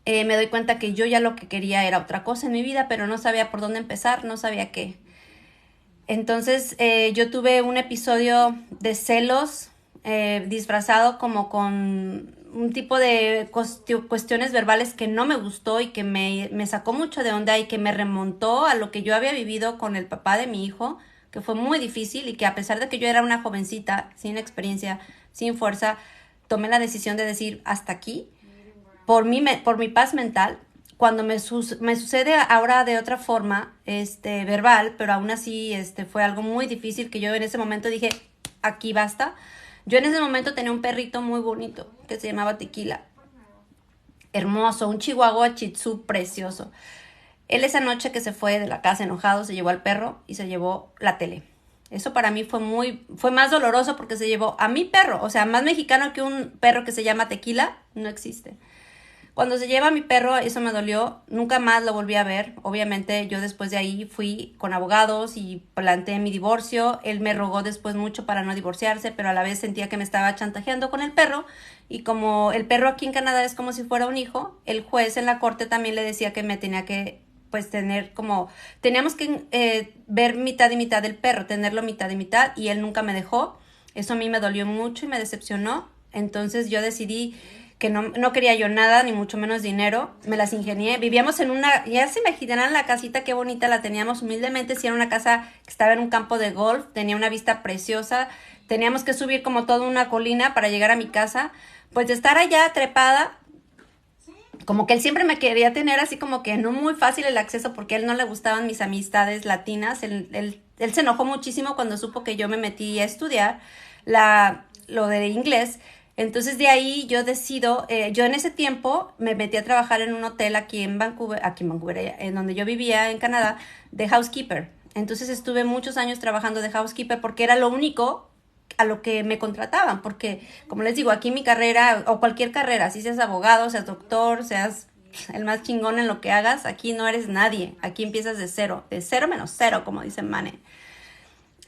me doy cuenta que yo ya lo que quería era otra cosa en mi vida, pero no sabía por dónde empezar, no sabía qué. Entonces yo tuve un episodio de celos disfrazado como con un tipo de cuestiones verbales que no me gustó y que me sacó mucho de onda y que me remontó a lo que yo había vivido con el papá de mi hijo, que fue muy difícil, y que a pesar de que yo era una jovencita, sin experiencia, sin fuerza, tomé la decisión de decir hasta aquí, por mi paz mental. Cuando me sucede ahora de otra forma, verbal, pero aún así, fue algo muy difícil, que yo en ese momento dije, aquí basta. Yo en ese momento tenía un perrito muy bonito que se llamaba Tequila. Hermoso, un chihuahua shih tzu precioso. Él esa noche que se fue de la casa enojado, se llevó al perro y se llevó la tele. Eso para mí fue más doloroso porque se llevó a mi perro. O sea, más mexicano que un perro que se llama Tequila, no existe. Cuando se lleva a mi perro, eso me dolió, nunca más lo volví a ver. Obviamente yo después de ahí fui con abogados y planteé mi divorcio. Él me rogó después mucho para no divorciarse, pero a la vez sentía que me estaba chantajeando con el perro. Y como el perro aquí en Canadá es como si fuera un hijo, el juez en la corte también le decía que me tenía que, pues, teníamos que ver mitad y mitad del perro, tenerlo mitad y mitad, y él nunca me dejó. Eso a mí me dolió mucho y me decepcionó. Entonces yo decidí que no quería yo nada, ni mucho menos dinero, me las ingenié. Vivíamos en una, ya se imaginarán la casita, qué bonita la teníamos humildemente, si era una casa que estaba en un campo de golf, tenía una vista preciosa, teníamos que subir como toda una colina para llegar a mi casa, pues de estar allá trepada, como que él siempre me quería tener así como que no muy fácil el acceso porque a él no le gustaban mis amistades latinas. Él se enojó muchísimo cuando supo que yo me metí a estudiar lo de inglés. Entonces de ahí yo decido, yo en ese tiempo me metí a trabajar en un hotel aquí en Vancouver, en donde yo vivía en Canadá, de housekeeper. Entonces estuve muchos años trabajando de housekeeper porque era lo único a lo que me contrataban, porque como les digo, aquí mi carrera o cualquier carrera, si seas abogado, seas doctor, seas el más chingón en lo que hagas, aquí no eres nadie, aquí empiezas de cero menos cero, como dicen Mane.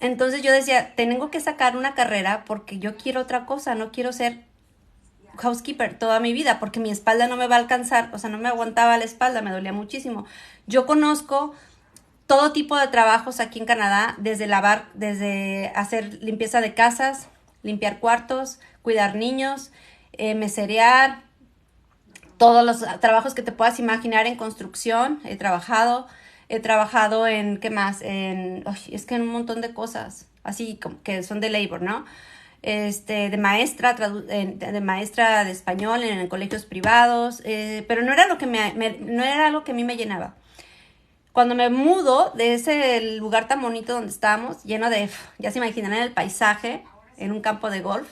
Entonces yo decía, tengo que sacar una carrera porque yo quiero otra cosa, no quiero ser housekeeper toda mi vida porque mi espalda no me va a alcanzar, o sea, no me aguantaba la espalda, me dolía muchísimo. Yo conozco todo tipo de trabajos aquí en Canadá, desde hacer limpieza de casas, limpiar cuartos, cuidar niños, meserear, todos los trabajos que te puedas imaginar en construcción, he trabajado en, ¿qué más? Es que en un montón de cosas, así como que son de labor, ¿no? De maestra de español en colegios privados, pero no era lo que no era algo que a mí me llenaba. Cuando me mudo de ese lugar tan bonito donde estábamos, lleno de, ya se imaginarán el paisaje, en un campo de golf,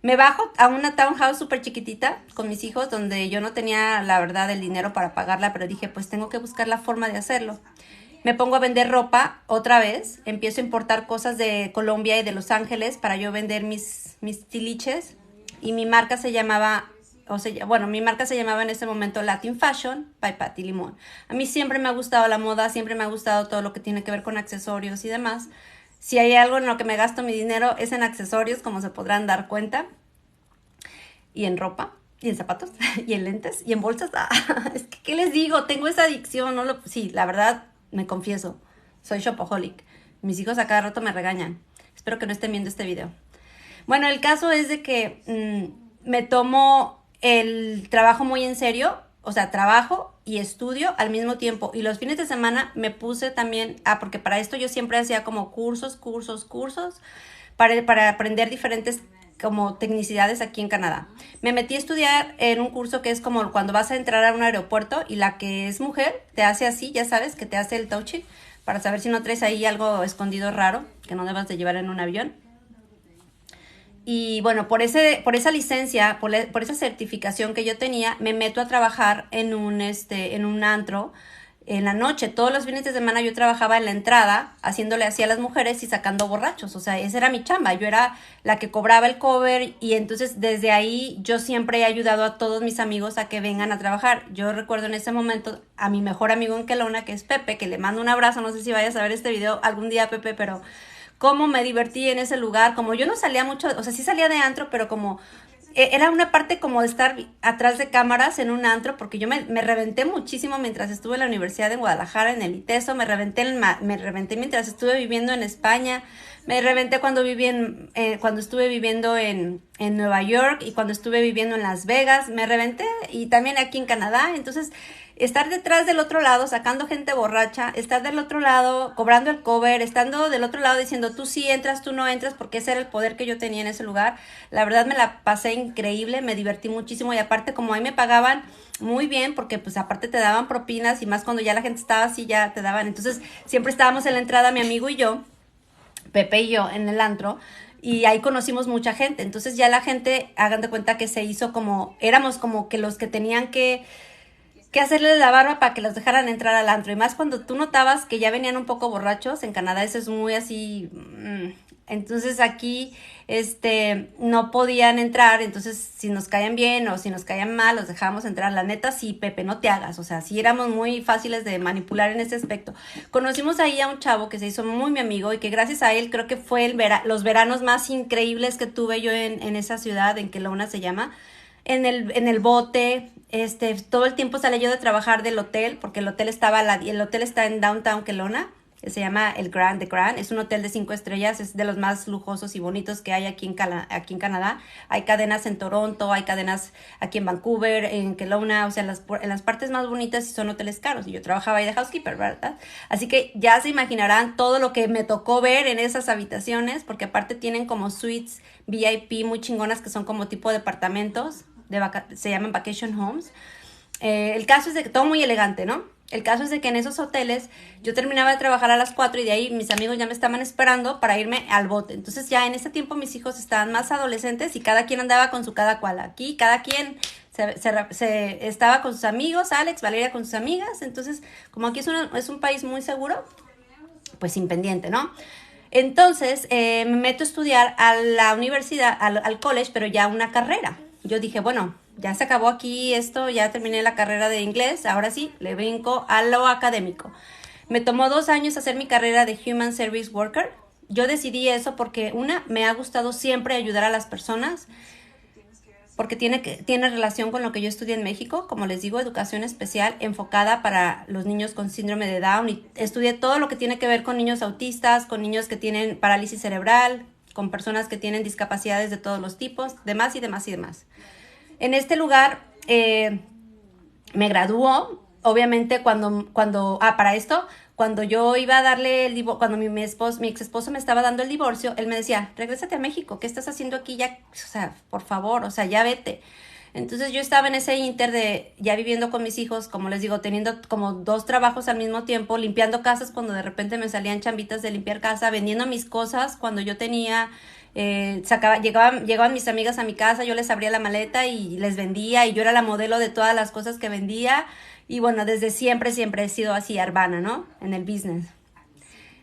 me bajo a una townhouse súper chiquitita con mis hijos, donde yo no tenía, la verdad, el dinero para pagarla, pero dije, pues tengo que buscar la forma de hacerlo. Me pongo a vender ropa otra vez, empiezo a importar cosas de Colombia y de Los Ángeles para yo vender mis tiliches, y mi marca se llamaba, mi marca se llamaba en ese momento Latin Fashion by Patty Limón. A mí siempre me ha gustado la moda, siempre me ha gustado todo lo que tiene que ver con accesorios y demás. Si hay algo en lo que me gasto mi dinero es en accesorios, como se podrán dar cuenta, y en ropa, y en zapatos, y en lentes, y en bolsas. Es que, ¿qué les digo? Tengo esa adicción, sí, la verdad, me confieso, soy shopaholic. Mis hijos a cada rato me regañan. Espero que no estén viendo este video. Bueno, el caso es de que me tomo el trabajo muy en serio, o sea, trabajo y estudio al mismo tiempo. Y los fines de semana me puse también, porque para esto yo siempre hacía como cursos, para aprender diferentes como tecnicidades aquí en Canadá. Me metí a estudiar en un curso que es como cuando vas a entrar a un aeropuerto y la que es mujer te hace así, ya sabes, que te hace el touching para saber si no traes ahí algo escondido raro que no debas de llevar en un avión. Y bueno, por esa licencia, por esa certificación que yo tenía, me meto a trabajar en un antro en la noche. Todos los fines de semana yo trabajaba en la entrada, haciéndole así a las mujeres y sacando borrachos. O sea, esa era mi chamba. Yo era la que cobraba el cover, y entonces desde ahí yo siempre he ayudado a todos mis amigos a que vengan a trabajar. Yo recuerdo en ese momento a mi mejor amigo en Kelowna, que es Pepe, que le mando un abrazo. No sé si vayas a ver este video algún día, Pepe, pero cómo me divertí en ese lugar. Como yo no salía mucho, o sea, sí salía de antro, pero como era una parte como de estar atrás de cámaras en un antro, porque yo me reventé muchísimo mientras estuve en la Universidad de Guadalajara, en el ITESO, me reventé mientras estuve viviendo en España, me reventé cuando cuando estuve viviendo en Nueva York, y cuando estuve viviendo en Las Vegas, me reventé, y también aquí en Canadá. Entonces, estar detrás del otro lado, sacando gente borracha, estar del otro lado, cobrando el cover, estando del otro lado diciendo tú sí entras, tú no entras, porque ese era el poder que yo tenía en ese lugar. La verdad me la pasé increíble, me divertí muchísimo, y aparte como ahí me pagaban muy bien, porque pues aparte te daban propinas, y más cuando ya la gente estaba así, ya te daban. Entonces siempre estábamos en la entrada, mi amigo y yo, Pepe y yo, en el antro, y ahí conocimos mucha gente. Entonces ya la gente, hagan de cuenta que se hizo como, éramos como que los que tenían que hacerles la barba para que los dejaran entrar al antro. Y más cuando tú notabas que ya venían un poco borrachos. En Canadá eso es muy así. Entonces aquí no podían entrar. Entonces si nos caían bien o si nos caían mal, los dejábamos entrar. La neta, sí, Pepe, no te hagas. O sea, sí éramos muy fáciles de manipular en ese aspecto. Conocimos ahí a un chavo que se hizo muy mi amigo, y que gracias a él creo que fue los veranos más increíbles que tuve yo en esa ciudad, en Kelowna se llama. En el bote, todo el tiempo salía yo de trabajar del hotel, porque el hotel está en Downtown Kelowna, se llama el Grand, The Grand, es un hotel de 5 estrellas, es de los más lujosos y bonitos que hay aquí en Canadá. Hay cadenas en Toronto, hay cadenas aquí en Vancouver, en Kelowna, o sea, en las partes más bonitas y son hoteles caros. Y yo trabajaba ahí de housekeeper, ¿verdad? Así que ya se imaginarán todo lo que me tocó ver en esas habitaciones, porque aparte tienen como suites VIP muy chingonas que son como tipo departamentos, se llaman vacation homes. El caso es de que todo muy elegante, ¿no? El caso es de que en esos hoteles yo terminaba de trabajar a las 4 y de ahí mis amigos ya me estaban esperando para irme al bote. Entonces ya en ese tiempo mis hijos estaban más adolescentes y cada quien andaba con su cada cual. Aquí cada quien se estaba con sus amigos, Alex, Valeria con sus amigas. Entonces, como aquí es un país muy seguro, pues sin pendiente, ¿no? Entonces me meto a estudiar a la universidad, al college, pero ya una carrera. Yo dije, bueno, ya se acabó aquí esto, ya terminé la carrera de inglés, ahora sí, le brinco a lo académico. Me tomó 2 años hacer mi carrera de Human Service Worker. Yo decidí eso porque, me ha gustado siempre ayudar a las personas, porque tiene relación con lo que yo estudié en México, como les digo, educación especial enfocada para los niños con síndrome de Down, y estudié todo lo que tiene que ver con niños autistas, con niños que tienen parálisis cerebral, con personas que tienen discapacidades de todos los tipos, demás y demás y demás. En este lugar me graduó, obviamente para esto, cuando yo iba a darle el divorcio, cuando mi ex esposo me estaba dando el divorcio, él me decía, regrésate a México, ¿qué estás haciendo aquí ya? O sea, por favor, o sea, ya vete. Entonces yo estaba en ese inter de ya viviendo con mis hijos, como les digo, teniendo como 2 trabajos al mismo tiempo, limpiando casas cuando de repente me salían chambitas de limpiar casa, vendiendo mis cosas cuando yo tenía, llegaban mis amigas a mi casa, yo les abría la maleta y les vendía, y yo era la modelo de todas las cosas que vendía. Y bueno, desde siempre he sido así, urbana, ¿no? En el business.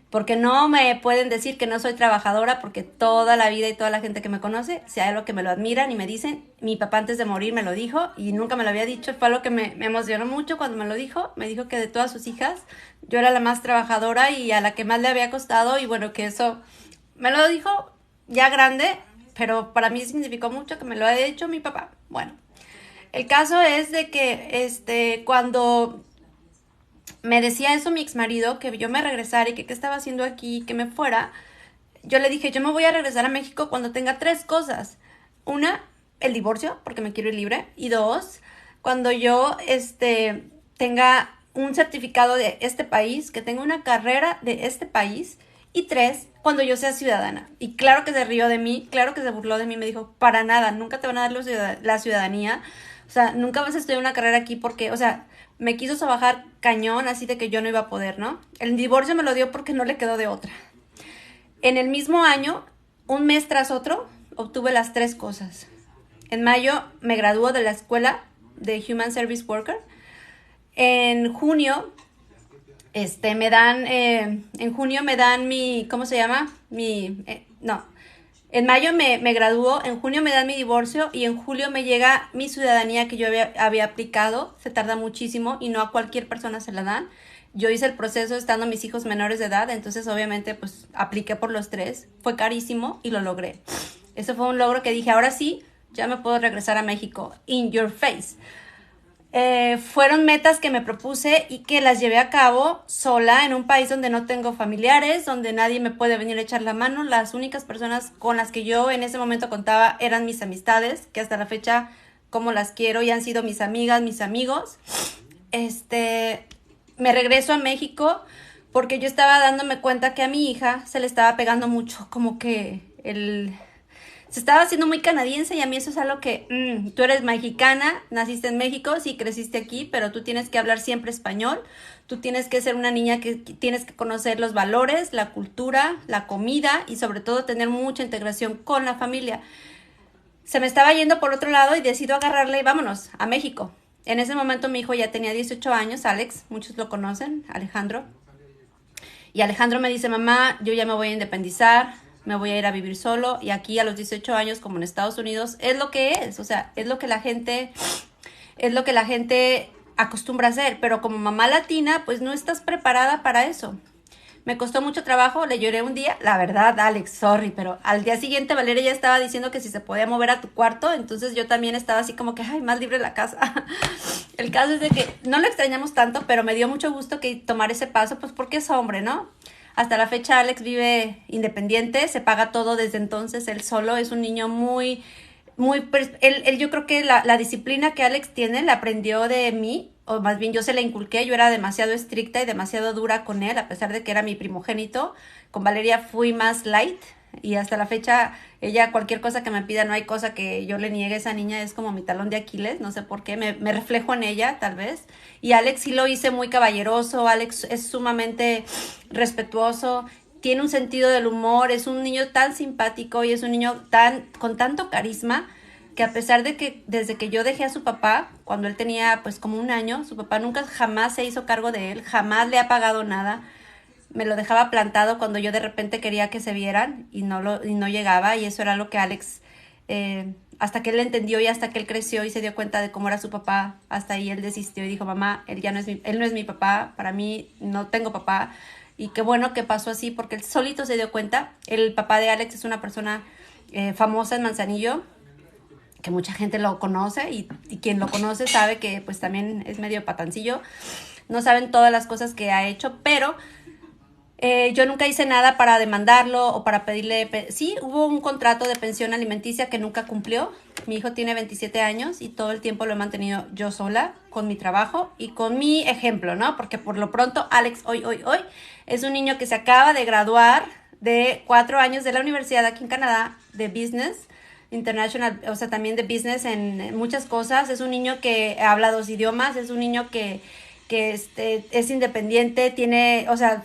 Porque no me pueden decir que no soy trabajadora, porque toda la vida y toda la gente que me conoce, sea algo que me lo admiran y me dicen. Mi papá antes de morir me lo dijo y nunca me lo había dicho. Fue algo que me emocionó mucho cuando me lo dijo. Me dijo que de todas sus hijas yo era la más trabajadora y a la que más le había costado. Y bueno, que eso me lo dijo ya grande, pero para mí significó mucho que me lo haya dicho mi papá. Bueno, el caso es de que cuando me decía eso mi exmarido, que yo me regresara y que qué estaba haciendo aquí, que me fuera, yo le dije, yo me voy a regresar a México cuando tenga 3 cosas. Una, el divorcio, porque me quiero ir libre. Y 2, cuando yo tenga un certificado de este país, que tenga una carrera de este país. Y 3, cuando yo sea ciudadana. Y claro que se rió de mí, claro que se burló de mí, me dijo, para nada, nunca te van a dar la ciudadanía. O sea, nunca vas a estudiar una carrera aquí porque, o sea, me quiso sobajar cañón, así de que yo no iba a poder, ¿no? El divorcio me lo dio porque no le quedó de otra. En el mismo año, un mes tras otro, obtuve las 3 cosas. En mayo me graduó de la escuela de Human Service Worker. En junio, en junio me dan mi, ¿cómo se llama? En mayo me graduó, en junio me dan mi divorcio y en julio me llega mi ciudadanía que yo había aplicado. Se tarda muchísimo y no a cualquier persona se la dan. Yo hice el proceso estando mis hijos menores de edad, entonces obviamente pues apliqué por los 3. Fue carísimo y lo logré. Eso fue un logro que dije, ahora sí, ya me puedo regresar a México. In your face. Fueron metas que me propuse y que las llevé a cabo sola en un país donde no tengo familiares, donde nadie me puede venir a echar la mano. Las únicas personas con las que yo en ese momento contaba eran mis amistades, que hasta la fecha como las quiero y han sido mis amigas, mis amigos. Me regreso a México porque yo estaba dándome cuenta que a mi hija se le estaba pegando mucho, como que se estaba haciendo muy canadiense, y a mí eso es algo que, tú eres mexicana, naciste en México, sí, creciste aquí, pero tú tienes que hablar siempre español, tú tienes que ser una niña que tienes que conocer los valores, la cultura, la comida y sobre todo tener mucha integración con la familia. Se me estaba yendo por otro lado y decido agarrarle y vámonos a México. En ese momento mi hijo ya tenía 18 años, Alex, muchos lo conocen, Alejandro. Y Alejandro me dice, mamá, yo ya me voy a independizar, me voy a ir a vivir solo, y aquí a los 18 años, como en Estados Unidos, es lo que es, o sea, es lo que la gente acostumbra a hacer, pero como mamá latina, pues no estás preparada para eso. Me costó mucho trabajo, le lloré un día, la verdad, Alex, sorry, pero al día siguiente Valeria ya estaba diciendo que si se podía mover a tu cuarto, entonces yo también estaba así como que, ay, más libre la casa. El caso es de que no lo extrañamos tanto, pero me dio mucho gusto que tomar ese paso, pues porque es hombre, ¿no? Hasta la fecha Alex vive independiente, se paga todo desde entonces, él solo, es un niño yo creo que la disciplina que Alex tiene la aprendió de mí, o más bien yo se la inculqué. Yo era demasiado estricta y demasiado dura con él, a pesar de que era mi primogénito. Con Valeria fui más light, y hasta la fecha ella cualquier cosa que me pida, no hay cosa que yo le niegue a esa niña, es como mi talón de Aquiles, no sé por qué, me reflejo en ella tal vez. Y Alex sí lo hice muy caballeroso, Alex es sumamente respetuoso, tiene un sentido del humor, es un niño tan simpático y es un niño con tanto carisma, que a pesar de que desde que yo dejé a su papá, cuando él tenía pues como un año, su papá nunca jamás se hizo cargo de él, jamás le ha pagado nada, me lo dejaba plantado cuando yo de repente quería que se vieran y no llegaba, y eso era lo que Alex, hasta que él entendió y hasta que él creció y se dio cuenta de cómo era su papá, hasta ahí él desistió y dijo, mamá, él no es mi papá, para mí no tengo papá. Y qué bueno que pasó así, porque él solito se dio cuenta. El papá de Alex es una persona famosa en Manzanillo, que mucha gente lo conoce, y quien lo conoce sabe que pues también es medio patancillo. No saben todas las cosas que ha hecho, pero yo nunca hice nada para demandarlo o para pedirle... Sí, hubo un contrato de pensión alimenticia que nunca cumplió. Mi hijo tiene 27 años y todo el tiempo lo he mantenido yo sola, con mi trabajo y con mi ejemplo, ¿no? Porque por lo pronto Alex hoy es un niño que se acaba de graduar de 4 años de la universidad aquí en Canadá, de Business International, o sea, también de Business en muchas cosas. Es un niño que habla 2 idiomas, es un niño que es independiente, tiene, o sea...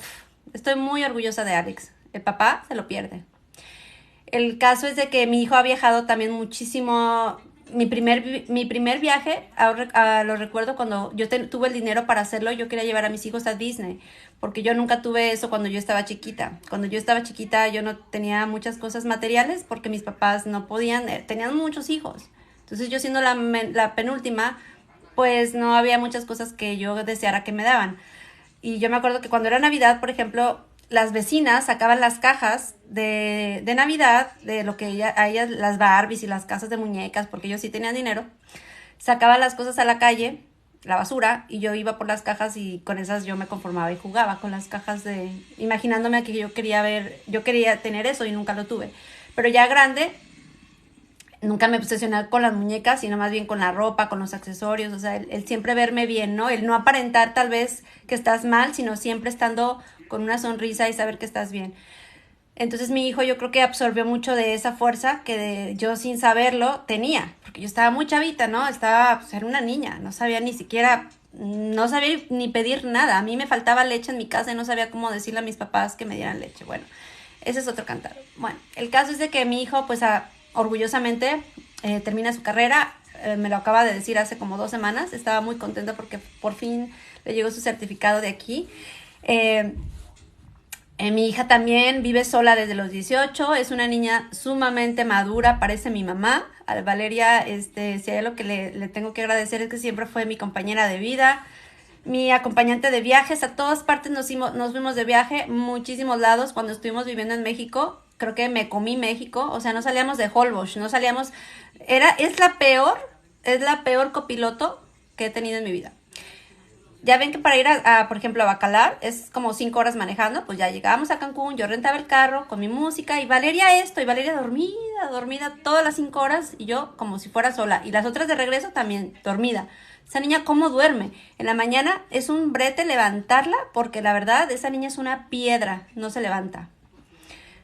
Estoy muy orgullosa de Alex. El papá se lo pierde. El caso es de que mi hijo ha viajado también muchísimo. Mi primer viaje, lo recuerdo cuando yo tuve el dinero para hacerlo. Yo quería llevar a mis hijos a Disney, porque yo nunca tuve eso cuando yo estaba chiquita. Cuando yo estaba chiquita yo no tenía muchas cosas materiales porque mis papás no podían, tenían muchos hijos. Entonces yo siendo la penúltima, pues no había muchas cosas que yo deseara que me daban. Y yo me acuerdo que cuando era Navidad, por ejemplo, las vecinas sacaban las cajas de Navidad, de lo que a ellas, las Barbies y las casas de muñecas, porque ellos sí tenían dinero, sacaban las cosas a la calle, la basura, y yo iba por las cajas y con esas yo me conformaba y jugaba con las cajas imaginándome que yo quería tener eso y nunca lo tuve. Pero ya grande, nunca me obsesioné con las muñecas, sino más bien con la ropa, con los accesorios, o sea, el siempre verme bien, ¿no? El no aparentar tal vez que estás mal, sino siempre estando con una sonrisa y saber que estás bien. Entonces mi hijo yo creo que absorbió mucho de esa fuerza que yo sin saberlo tenía, porque yo estaba muy chavita, ¿no? Pues era una niña, no sabía ni pedir nada. A mí me faltaba leche en mi casa y no sabía cómo decirle a mis papás que me dieran leche. Bueno, ese es otro cantar. Bueno, el caso es de que mi hijo pues orgullosamente termina su carrera, me lo acaba de decir hace como 2 semanas, estaba muy contenta porque por fin le llegó su certificado de aquí. Mi hija también vive sola desde los 18, es una niña sumamente madura, parece mi mamá. A Valeria, si hay algo que le tengo que agradecer es que siempre fue mi compañera de vida, mi acompañante de viajes, a todas partes nos fuimos de viaje, muchísimos lados. Cuando estuvimos viviendo en México, creo que me comí México, o sea, no salíamos de Holbox, no salíamos, es la peor copiloto que he tenido en mi vida. Ya ven que para ir por ejemplo, a Bacalar es como 5 horas manejando, pues ya llegábamos a Cancún, yo rentaba el carro con mi música y Valeria y Valeria dormida todas las 5 horas y yo como si fuera sola. Y las otras de regreso también dormida. Esa niña cómo duerme. En la mañana es un brete levantarla porque la verdad esa niña es una piedra, no se levanta.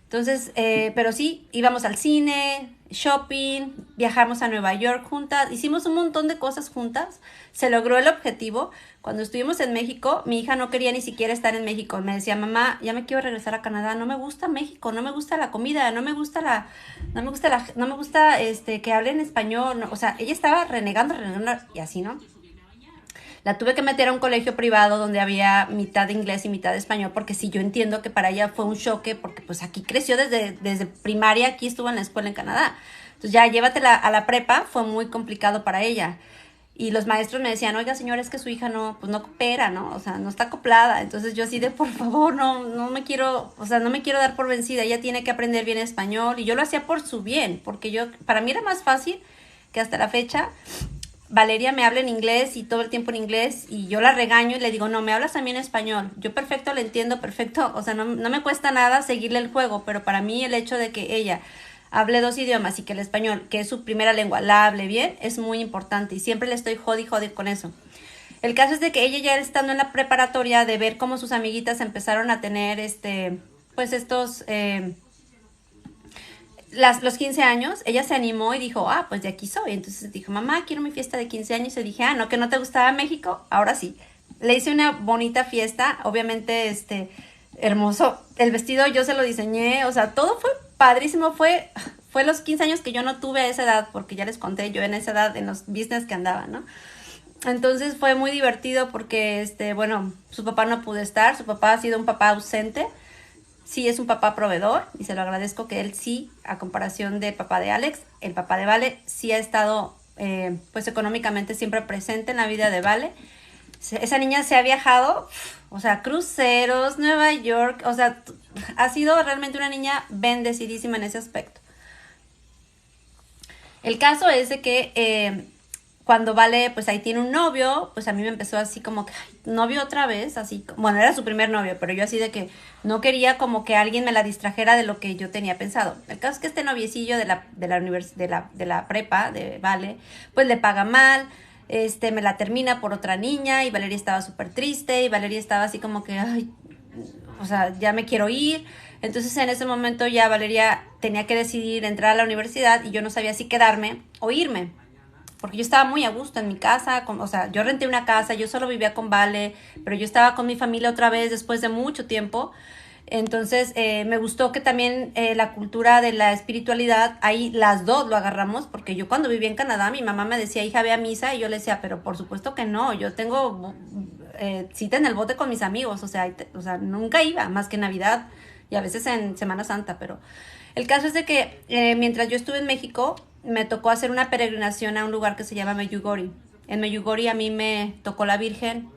Entonces, pero sí, íbamos al cine, shopping, viajamos a Nueva York juntas, hicimos un montón de cosas juntas, se logró el objetivo. Cuando estuvimos en México, mi hija no quería ni siquiera estar en México, me decía, mamá, ya me quiero regresar a Canadá, no me gusta México, no me gusta la comida, no me gusta que hablen español, no. O sea, ella estaba renegando y así, ¿no? La tuve que meter a un colegio privado donde había mitad de inglés y mitad de español, porque sí, yo entiendo que para ella fue un choque, porque pues aquí creció desde primaria, aquí estuvo en la escuela en Canadá. Entonces ya llévatela a la prepa, fue muy complicado para ella. Y los maestros me decían, oiga señora, es que su hija no, pues no coopera, ¿no? O sea, no está acoplada. Entonces yo así de, por favor, no me quiero, o sea, no me quiero dar por vencida. Ella tiene que aprender bien español. Y yo lo hacía por su bien, porque para mí era más fácil que hasta la fecha Valeria me habla en inglés y todo el tiempo en inglés y yo la regaño y le digo, no, me hablas también español. Yo perfecto le entiendo, perfecto, o sea, no me cuesta nada seguirle el juego, pero para mí el hecho de que ella hable 2 idiomas y que el español, que es su primera lengua, la hable bien, es muy importante y siempre le estoy jodi con eso. El caso es de que ella ya estando en la preparatoria, de ver cómo sus amiguitas empezaron a tener pues estos los 15 años, ella se animó y dijo, pues de aquí soy. Entonces dijo, mamá, quiero mi fiesta de 15 años. Y dije, no, que no te gustaba México, ahora sí. Le hice una bonita fiesta, obviamente, hermoso. El vestido yo se lo diseñé, o sea, todo fue padrísimo. Fue los 15 años que yo no tuve a esa edad, porque ya les conté, yo en esa edad, en los business que andaba, ¿no? Entonces fue muy divertido porque, bueno, su papá no pudo estar, su papá ha sido un papá ausente. Sí es un papá proveedor y se lo agradezco que él sí, a comparación de papá de Alex, el papá de Vale sí ha estado pues económicamente siempre presente en la vida de Vale. Esa niña se ha viajado, o sea, cruceros, Nueva York, o sea, ha sido realmente una niña bendecidísima en ese aspecto. El caso es de que cuando Vale, pues ahí tiene un novio, pues a mí me empezó así como que, ay, novio otra vez, así, bueno, era su primer novio, pero yo así de que no quería como que alguien me la distrajera de lo que yo tenía pensado. El caso es que este noviecillo de la prepa, de Vale, pues le paga mal, me la termina por otra niña y Valeria estaba súper triste y Valeria estaba así como que, ay, o sea, ya me quiero ir. Entonces en ese momento ya Valeria tenía que decidir entrar a la universidad y yo no sabía si quedarme o irme. Porque yo estaba muy a gusto en mi casa, o sea, yo renté una casa, yo solo vivía con Vale, pero yo estaba con mi familia otra vez después de mucho tiempo. Entonces me gustó que también la cultura de la espiritualidad, ahí las dos lo agarramos, porque yo cuando vivía en Canadá, mi mamá me decía, hija, ve a misa, y yo le decía, pero por supuesto que no, yo tengo cita en el bote con mis amigos, o sea, nunca iba, más que en Navidad y a veces en Semana Santa, pero el caso es de que mientras yo estuve en México, me tocó hacer una peregrinación a un lugar que se llama Meyugori. En Meyugori a mí me tocó la Virgen.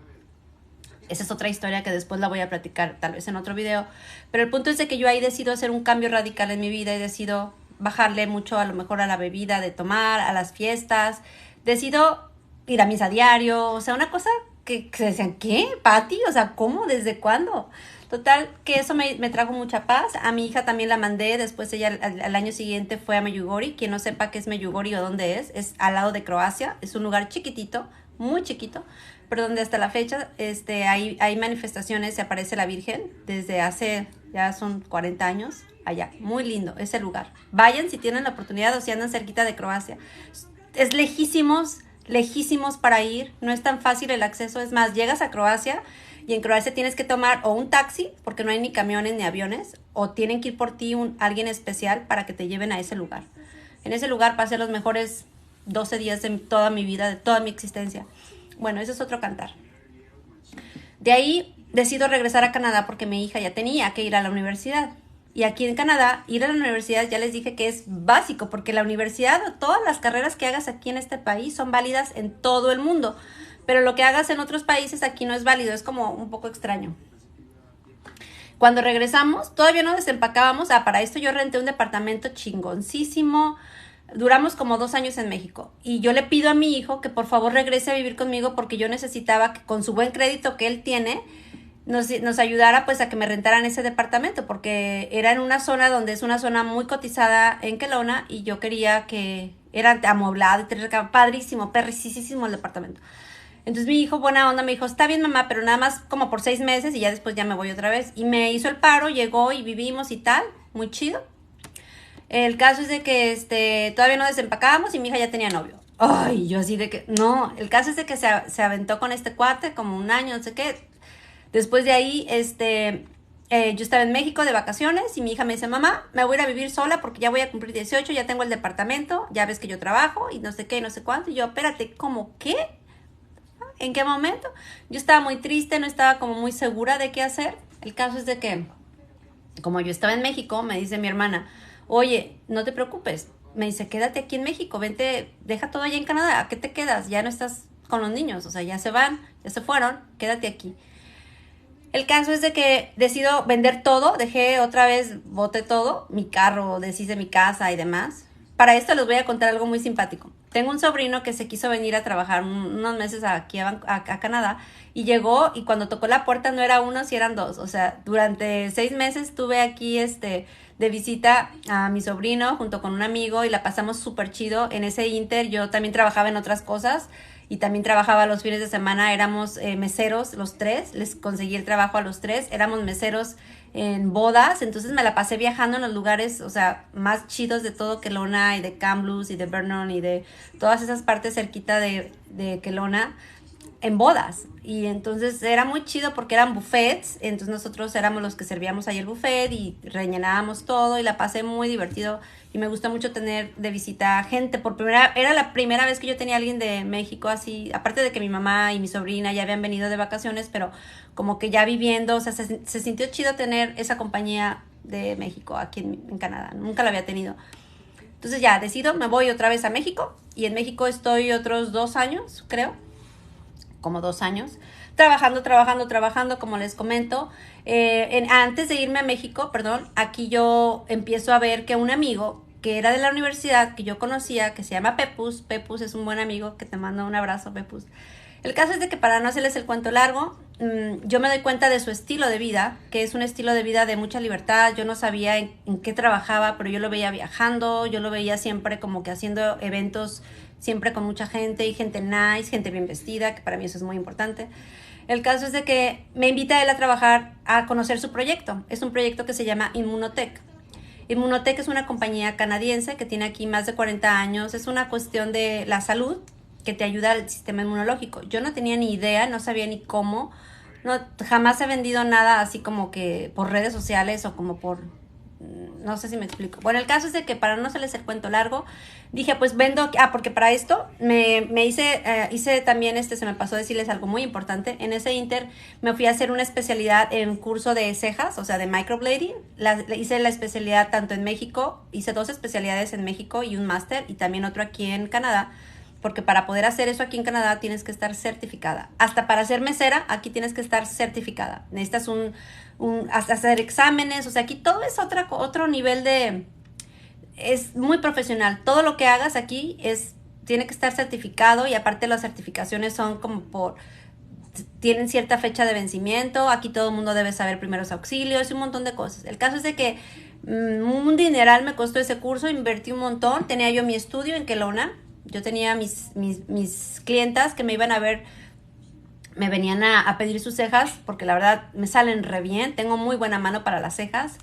Esa es otra historia que después la voy a platicar tal vez en otro video. Pero el punto es de que yo ahí decido hacer un cambio radical en mi vida y decido bajarle mucho a lo mejor a la bebida de tomar, a las fiestas. Decido ir a misa diario. O sea, una cosa que se decían, ¿qué, Pati? O sea, ¿cómo? ¿Desde cuándo? Total, que eso me trajo mucha paz. A mi hija también la mandé. Después ella al año siguiente fue a Meyugori. Quien no sepa qué es Meyugori o dónde es al lado de Croacia. Es un lugar chiquitito, muy chiquito, pero donde hasta la fecha hay manifestaciones, se aparece la Virgen desde hace, ya son 40 años, allá. Muy lindo ese lugar. Vayan si tienen la oportunidad o si andan cerquita de Croacia. Es lejísimos para ir, no es tan fácil el acceso. Es más, llegas a Croacia y en Croacia tienes que tomar o un taxi, porque no hay ni camiones ni aviones, o tienen que ir por ti alguien especial para que te lleven a ese lugar. En ese lugar pasé los mejores 12 días de toda mi vida, de toda mi existencia. Bueno, ese es otro cantar. De ahí decido regresar a Canadá porque mi hija ya tenía que ir a la universidad. Y aquí en Canadá, ir a la universidad ya les dije que es básico, porque la universidad o todas las carreras que hagas aquí en este país son válidas en todo el mundo. Pero lo que hagas en otros países aquí no es válido, es como un poco extraño. Cuando regresamos, todavía no desempacábamos. Para esto yo renté un departamento chingoncísimo. Duramos como 2 años en México y yo le pido a mi hijo que por favor regrese a vivir conmigo porque yo necesitaba que con su buen crédito que él tiene nos ayudara pues a que me rentaran ese departamento, porque era en una zona donde es una zona muy cotizada en Kelowna y yo quería que era amoblado y tener padrísimo, perricísimo el departamento. Entonces mi hijo, buena onda, me dijo, está bien mamá, pero nada más como por 6 meses y ya después ya me voy otra vez. Y me hizo el paro, llegó y vivimos y tal, muy chido. El caso es de que todavía no desempacábamos y mi hija ya tenía novio. Ay, yo así de que, no, el caso es de que se aventó con este cuate como un año, no sé qué. Después de ahí, yo estaba en México de vacaciones y mi hija me dice, mamá, me voy a ir a vivir sola porque ya voy a cumplir 18, ya tengo el departamento, ya ves que yo trabajo y no sé qué y no sé cuánto. Y yo, espérate, ¿cómo qué? ¿En qué momento? Yo estaba muy triste, no estaba como muy segura de qué hacer. El caso es de que, como yo estaba en México, me dice mi hermana, oye, no te preocupes. Me dice, quédate aquí en México, vente, deja todo allá en Canadá, ¿a qué te quedas? Ya no estás con los niños, o sea, ya se van, ya se fueron, quédate aquí. El caso es de que decido vender todo, dejé otra vez, boté todo, mi carro, deshice mi casa y demás. Para esto les voy a contar algo muy simpático. Tengo un sobrino que se quiso venir a trabajar unos meses aquí a Canadá y llegó y cuando tocó la puerta no era uno, si eran dos. O sea, durante 6 meses estuve aquí de visita a mi sobrino junto con un amigo y la pasamos súper chido. En ese inter yo también trabajaba en otras cosas y también trabajaba los fines de semana, éramos meseros los tres, les conseguí el trabajo a los tres, éramos meseros en bodas, entonces me la pasé viajando en los lugares, o sea, más chidos de todo Kelowna y de Kamloops y de Vernon y de todas esas partes cerquita de Kelowna en bodas. Y entonces era muy chido porque eran buffets, entonces nosotros éramos los que servíamos ahí el buffet y rellenábamos todo y la pasé muy divertido y me gusta mucho tener de visita gente era la primera vez que yo tenía a alguien de México así, aparte de que mi mamá y mi sobrina ya habían venido de vacaciones, pero como que ya viviendo, o sea, se sintió chido tener esa compañía de México aquí en Canadá, nunca la había tenido. Entonces ya decido, me voy otra vez a México y en México estoy otros 2 años, creo, como 2 años, trabajando, como les comento. Antes de irme a México, perdón, aquí yo empiezo a ver que un amigo que era de la universidad, que yo conocía, que se llama Pepus es un buen amigo, que te mando un abrazo, Pepus. El caso es de que para no hacerles el cuento largo, yo me doy cuenta de su estilo de vida, que es un estilo de vida de mucha libertad. Yo no sabía en qué trabajaba, pero yo lo veía viajando, yo lo veía siempre como que haciendo eventos, siempre con mucha gente y gente nice, gente bien vestida, que para mí eso es muy importante. El caso es de que me invita a él a trabajar, a conocer su proyecto. Es un proyecto que se llama Immunotech. Immunotech es una compañía canadiense que tiene aquí más de 40 años. Es una cuestión de la salud que te ayuda al sistema inmunológico. Yo no tenía ni idea, no sabía ni cómo. No, jamás he vendido nada así como que por redes sociales o como por... No sé si me explico. Bueno, el caso es de que para no hacerles el cuento largo, dije, pues vendo... porque para esto hice también, se me pasó decirles algo muy importante. En ese inter me fui a hacer una especialidad en curso de cejas, o sea, de microblading. Hice la especialidad tanto en México, hice 2 especialidades en México y un máster y también otro aquí en Canadá. Porque para poder hacer eso aquí en Canadá tienes que estar certificada. Hasta para ser mesera, aquí tienes que estar certificada. Necesitas hasta hacer exámenes. O sea, aquí todo es otro nivel es muy profesional. Todo lo que hagas aquí tiene que estar certificado y aparte las certificaciones son tienen cierta fecha de vencimiento. Aquí todo el mundo debe saber primeros auxilios y un montón de cosas. El caso es de que un dineral me costó ese curso, invertí un montón. Tenía yo mi estudio en Kelowna. Yo tenía mis clientas que me iban a ver, me venían a pedir sus cejas, porque la verdad me salen re bien, tengo muy buena mano para las cejas.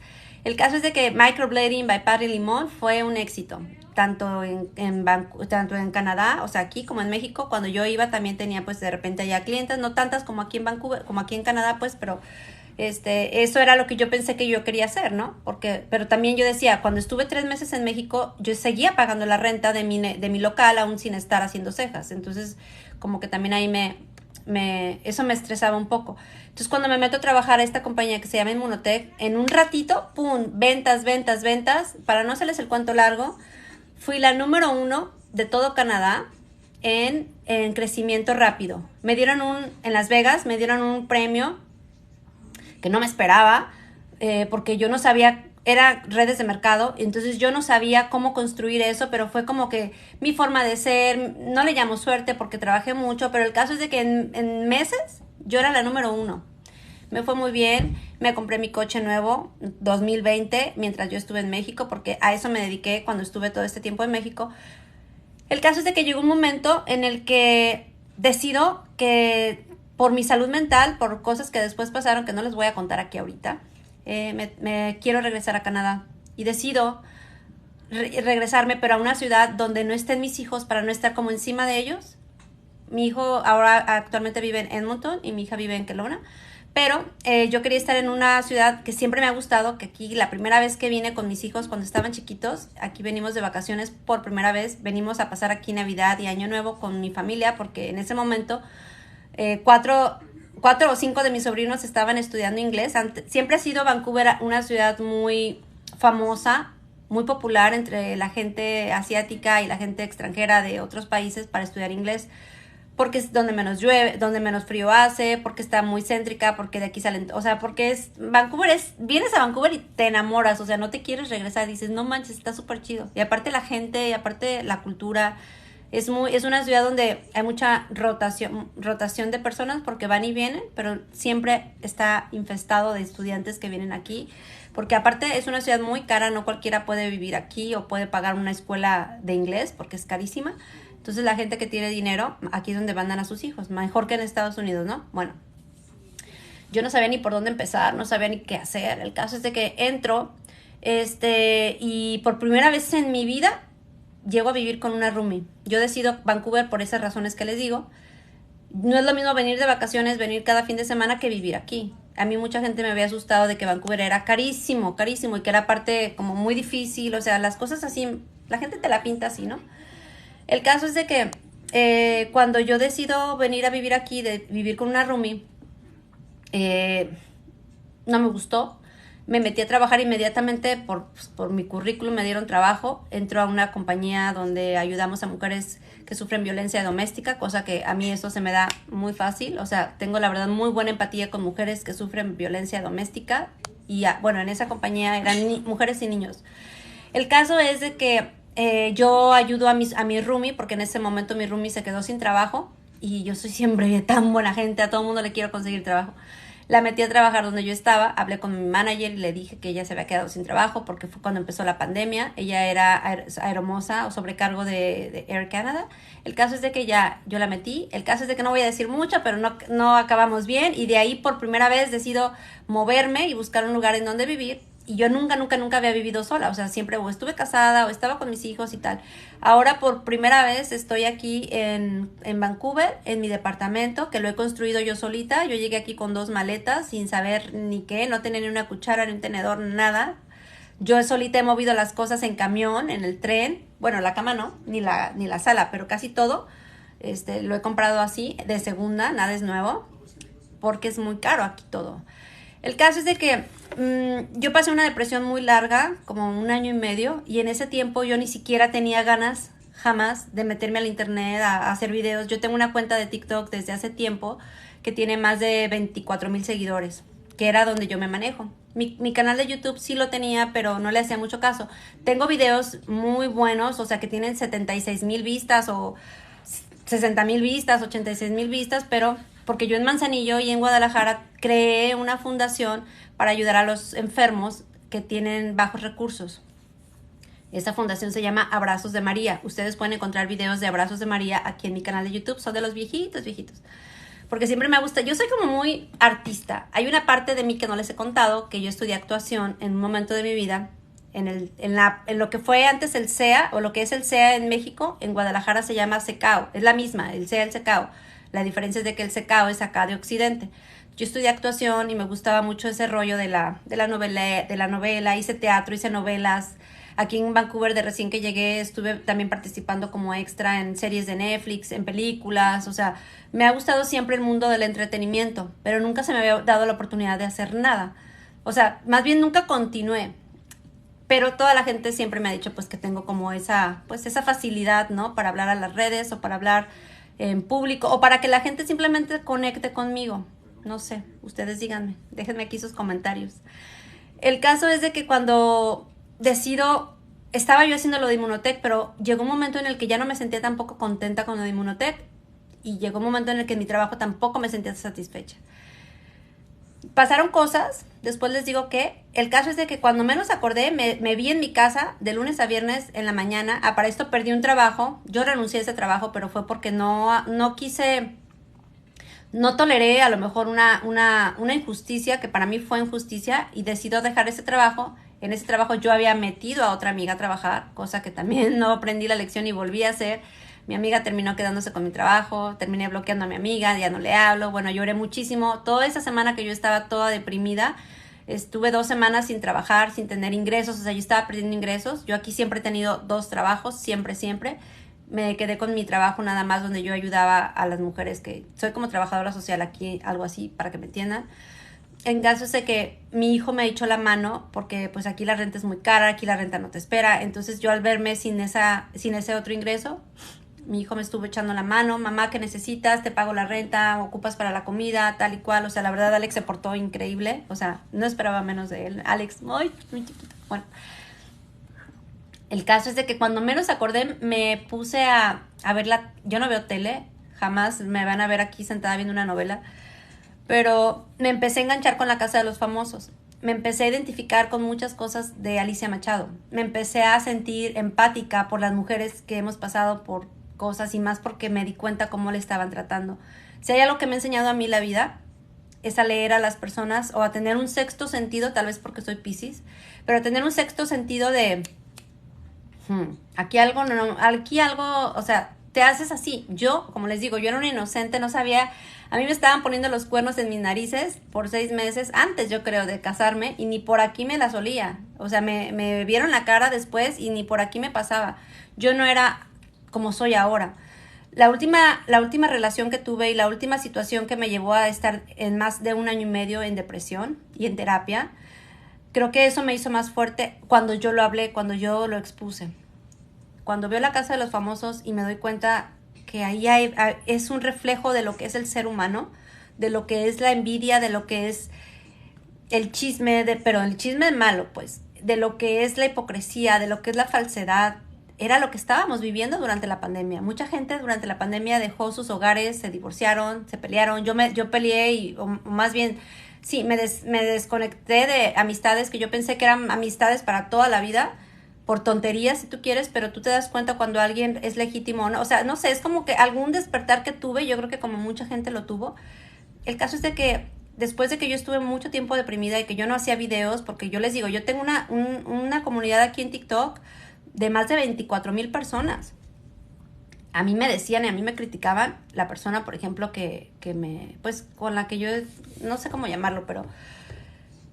El caso es de que Microblading by Patty Limón fue un éxito, tanto en Canadá, o sea, aquí como en México. Cuando yo iba también tenía pues de repente allá clientes, no tantas como aquí en Vancouver, como aquí en Canadá, pues, pero... eso era lo que yo pensé que yo quería hacer, ¿no? Pero también yo decía, cuando estuve 3 meses en México, yo seguía pagando la renta de mi local aún sin estar haciendo cejas. Entonces, como que también ahí eso me estresaba un poco. Entonces, cuando me meto a trabajar a esta compañía que se llama Immunotech, en un ratito, ¡pum! Ventas. Para no hacerles el cuento largo, fui la número 1 de todo Canadá en crecimiento rápido. En Las Vegas, me dieron un premio que no me esperaba, porque yo no sabía, eran redes de mercado, entonces yo no sabía cómo construir eso, pero fue como que mi forma de ser. No le llamo suerte porque trabajé mucho, pero el caso es de que en meses yo era la número 1. Me fue muy bien, me compré mi coche nuevo 2020 mientras yo estuve en México, porque a eso me dediqué cuando estuve todo este tiempo en México. El caso es de que llegó un momento en el que decido que por mi salud mental, por cosas que después pasaron que no les voy a contar aquí ahorita, me quiero regresar a Canadá y decido regresarme, pero a una ciudad donde no estén mis hijos para no estar como encima de ellos. Mi hijo ahora actualmente vive en Edmonton y mi hija vive en Kelowna, pero yo quería estar en una ciudad que siempre me ha gustado, que aquí la primera vez que vine con mis hijos cuando estaban chiquitos, aquí venimos de vacaciones por primera vez, venimos a pasar aquí Navidad y Año Nuevo con mi familia, porque en ese momento 4 o 5 de mis sobrinos estaban estudiando inglés. Siempre ha sido Vancouver una ciudad muy famosa, muy popular entre la gente asiática y la gente extranjera de otros países para estudiar inglés, porque es donde menos llueve, donde menos frío hace, porque está muy céntrica, porque de aquí salen, o sea, porque vienes a Vancouver y te enamoras, o sea, no te quieres regresar, dices, no manches, está súper chido. Y aparte la gente, y aparte la cultura, es una ciudad donde hay mucha rotación de personas porque van y vienen, pero siempre está infestado de estudiantes que vienen aquí, porque aparte es una ciudad muy cara, no cualquiera puede vivir aquí o puede pagar una escuela de inglés porque es carísima. Entonces la gente que tiene dinero, aquí es donde mandan a sus hijos, mejor que en Estados Unidos, ¿no? Bueno, yo no sabía ni por dónde empezar, no sabía ni qué hacer. El caso es de que entro, y por primera vez en mi vida llego a vivir con una roomie. Yo decido Vancouver por esas razones que les digo. No es lo mismo venir de vacaciones, venir cada fin de semana que vivir aquí. A mí mucha gente me había asustado de que Vancouver era carísimo, carísimo y que era parte como muy difícil, o sea, las cosas así, la gente te la pinta así, ¿no? El caso es de que cuando yo decido venir a vivir aquí, de vivir con una roomie, no me gustó. Me metí a trabajar inmediatamente por mi currículum, me dieron trabajo. Entro a una compañía donde ayudamos a mujeres que sufren violencia doméstica, cosa que a mí eso se me da muy fácil. O sea, tengo la verdad muy buena empatía con mujeres que sufren violencia doméstica. Y bueno, en esa compañía eran mujeres y niños. El caso es de que yo ayudo a mi roomie, porque en ese momento mi roomie se quedó sin trabajo y yo soy siempre tan buena gente, a todo el mundo le quiero conseguir trabajo. La metí a trabajar donde yo estaba, hablé con mi manager y le dije que ella se había quedado sin trabajo porque fue cuando empezó la pandemia. Ella era aeromoza o sobrecargo de Air Canada. El caso es de que yo la metí. El caso es de que no voy a decir mucho, pero no acabamos bien. Y de ahí por primera vez decido moverme y buscar un lugar en donde vivir. Y yo nunca había vivido sola, o sea, siempre o estuve casada o estaba con mis hijos y tal. Ahora por primera vez estoy aquí en Vancouver, en mi departamento, que lo he construido yo solita. Yo llegué aquí con 2 maletas, sin saber ni qué, no tenía ni una cuchara, ni un tenedor, nada. Yo solita he movido las cosas en camión, en el tren. Bueno, la cama no, ni la sala, pero casi todo. Lo he comprado así, de segunda, nada es nuevo, porque es muy caro aquí todo. El caso es de que yo pasé una depresión muy larga, como 1 año y medio, y en ese tiempo yo ni siquiera tenía ganas jamás de meterme al internet a hacer videos. Yo tengo una cuenta de TikTok desde hace tiempo que tiene más de 24,000 seguidores, que era donde yo me manejo. Mi canal de YouTube sí lo tenía, pero no le hacía mucho caso. Tengo videos muy buenos, o sea, que tienen 76,000 vistas o 60,000 vistas, 86,000 vistas, pero porque yo en Manzanillo y en Guadalajara creé una fundación para ayudar a los enfermos que tienen bajos recursos. Esa fundación se llama Abrazos de María. Ustedes pueden encontrar videos de Abrazos de María aquí en mi canal de YouTube. Son de los viejitos. Porque siempre me gusta. Yo soy como muy artista. Hay una parte de mí que no les he contado, que yo estudié actuación en un momento de mi vida. En lo que fue antes el CEA, o lo que es el CEA en México, en Guadalajara se llama SECAO. Es la misma, el CEA y el SECAO. La diferencia es de que el SECAO es acá de Occidente. Yo estudié actuación y me gustaba mucho ese rollo de la novela, hice teatro, hice novelas. Aquí en Vancouver, de recién que llegué, estuve también participando como extra en series de Netflix, en películas. O sea, me ha gustado siempre el mundo del entretenimiento, pero nunca se me había dado la oportunidad de hacer nada. O sea, más bien nunca continué. Pero toda la gente siempre me ha dicho pues que tengo como esa facilidad, ¿no? Para hablar a las redes o para hablar en público o para que la gente simplemente conecte conmigo. No sé, ustedes díganme, déjenme aquí sus comentarios. El caso es de que cuando estaba yo haciendo lo de Inmunotech, pero llegó un momento en el que ya no me sentía tampoco contenta con lo de Inmunotech y llegó un momento en el que en mi trabajo tampoco me sentía satisfecha. Pasaron cosas, después les digo que el caso es de que cuando menos acordé me vi en mi casa de lunes a viernes en la mañana. Para esto perdí un trabajo, yo renuncié a ese trabajo, pero fue porque no quise, no toleré a lo mejor una injusticia que para mí fue injusticia y decido dejar ese trabajo. En ese trabajo yo había metido a otra amiga a trabajar, cosa que también no aprendí la lección y volví a hacer. Mi amiga terminó quedándose con mi trabajo, terminé bloqueando a mi amiga, ya no le hablo. Bueno, lloré muchísimo. Toda esa semana que yo estaba toda deprimida, estuve 2 semanas sin trabajar, sin tener ingresos. O sea, yo estaba perdiendo ingresos. Yo aquí siempre he tenido 2 trabajos, siempre. Me quedé con mi trabajo nada más, donde yo ayudaba a las mujeres, que soy como trabajadora social aquí, algo así, para que me entiendan. En caso de que mi hijo me echó la mano, porque pues aquí la renta es muy cara, aquí la renta no te espera. Entonces yo al verme sin ese otro ingreso, Mi hijo me estuvo echando la mano, mamá, ¿qué necesitas? Te pago la renta, ocupas para la comida, tal y cual. O sea, la verdad, Alex se portó increíble. O sea, no esperaba menos de él. Alex, muy, muy chiquito. Bueno, el caso es de que cuando menos acordé, me puse a verla. Yo no veo tele, jamás me van a ver aquí sentada viendo una novela. Pero me empecé a enganchar con La Casa de los Famosos. Me empecé a identificar con muchas cosas de Alicia Machado. Me empecé a sentir empática por las mujeres que hemos pasado por cosas y más porque me di cuenta cómo le estaban tratando. Si hay algo que me ha enseñado a mí la vida, es a leer a las personas o a tener un sexto sentido, tal vez porque soy Piscis, pero a tener un sexto sentido de aquí algo, no, aquí algo, o sea, te haces así. Yo, como les digo, yo era una inocente, no sabía, a mí me estaban poniendo los cuernos en mis narices por 6 meses, antes yo creo de casarme, y ni por aquí me las olía. O sea, me vieron la cara después y ni por aquí me pasaba. Yo no era como soy ahora. La última relación que tuve y la última situación que me llevó a estar en más de 1 año y medio en depresión y en terapia, creo que eso me hizo más fuerte cuando yo lo hablé, cuando yo lo expuse. Cuando veo La Casa de los Famosos y me doy cuenta que ahí es un reflejo de lo que es el ser humano, de lo que es la envidia, de lo que es el chisme, pero el chisme malo, pues, de lo que es la hipocresía, de lo que es la falsedad. Era lo que estábamos viviendo durante la pandemia. Mucha gente durante la pandemia dejó sus hogares, se divorciaron, se pelearon. Yo peleé o más bien, sí, me desconecté de amistades que yo pensé que eran amistades para toda la vida, por tonterías si tú quieres, pero tú te das cuenta cuando alguien es legítimo o no. O sea, no sé, es como que algún despertar que tuve, yo creo que como mucha gente lo tuvo. El caso es de que después de que yo estuve mucho tiempo deprimida y que yo no hacía videos, porque yo les digo, yo tengo una comunidad aquí en TikTok de más de 24,000 personas. A mí me decían y a mí me criticaban la persona, por ejemplo, pues con la que yo, no sé cómo llamarlo, pero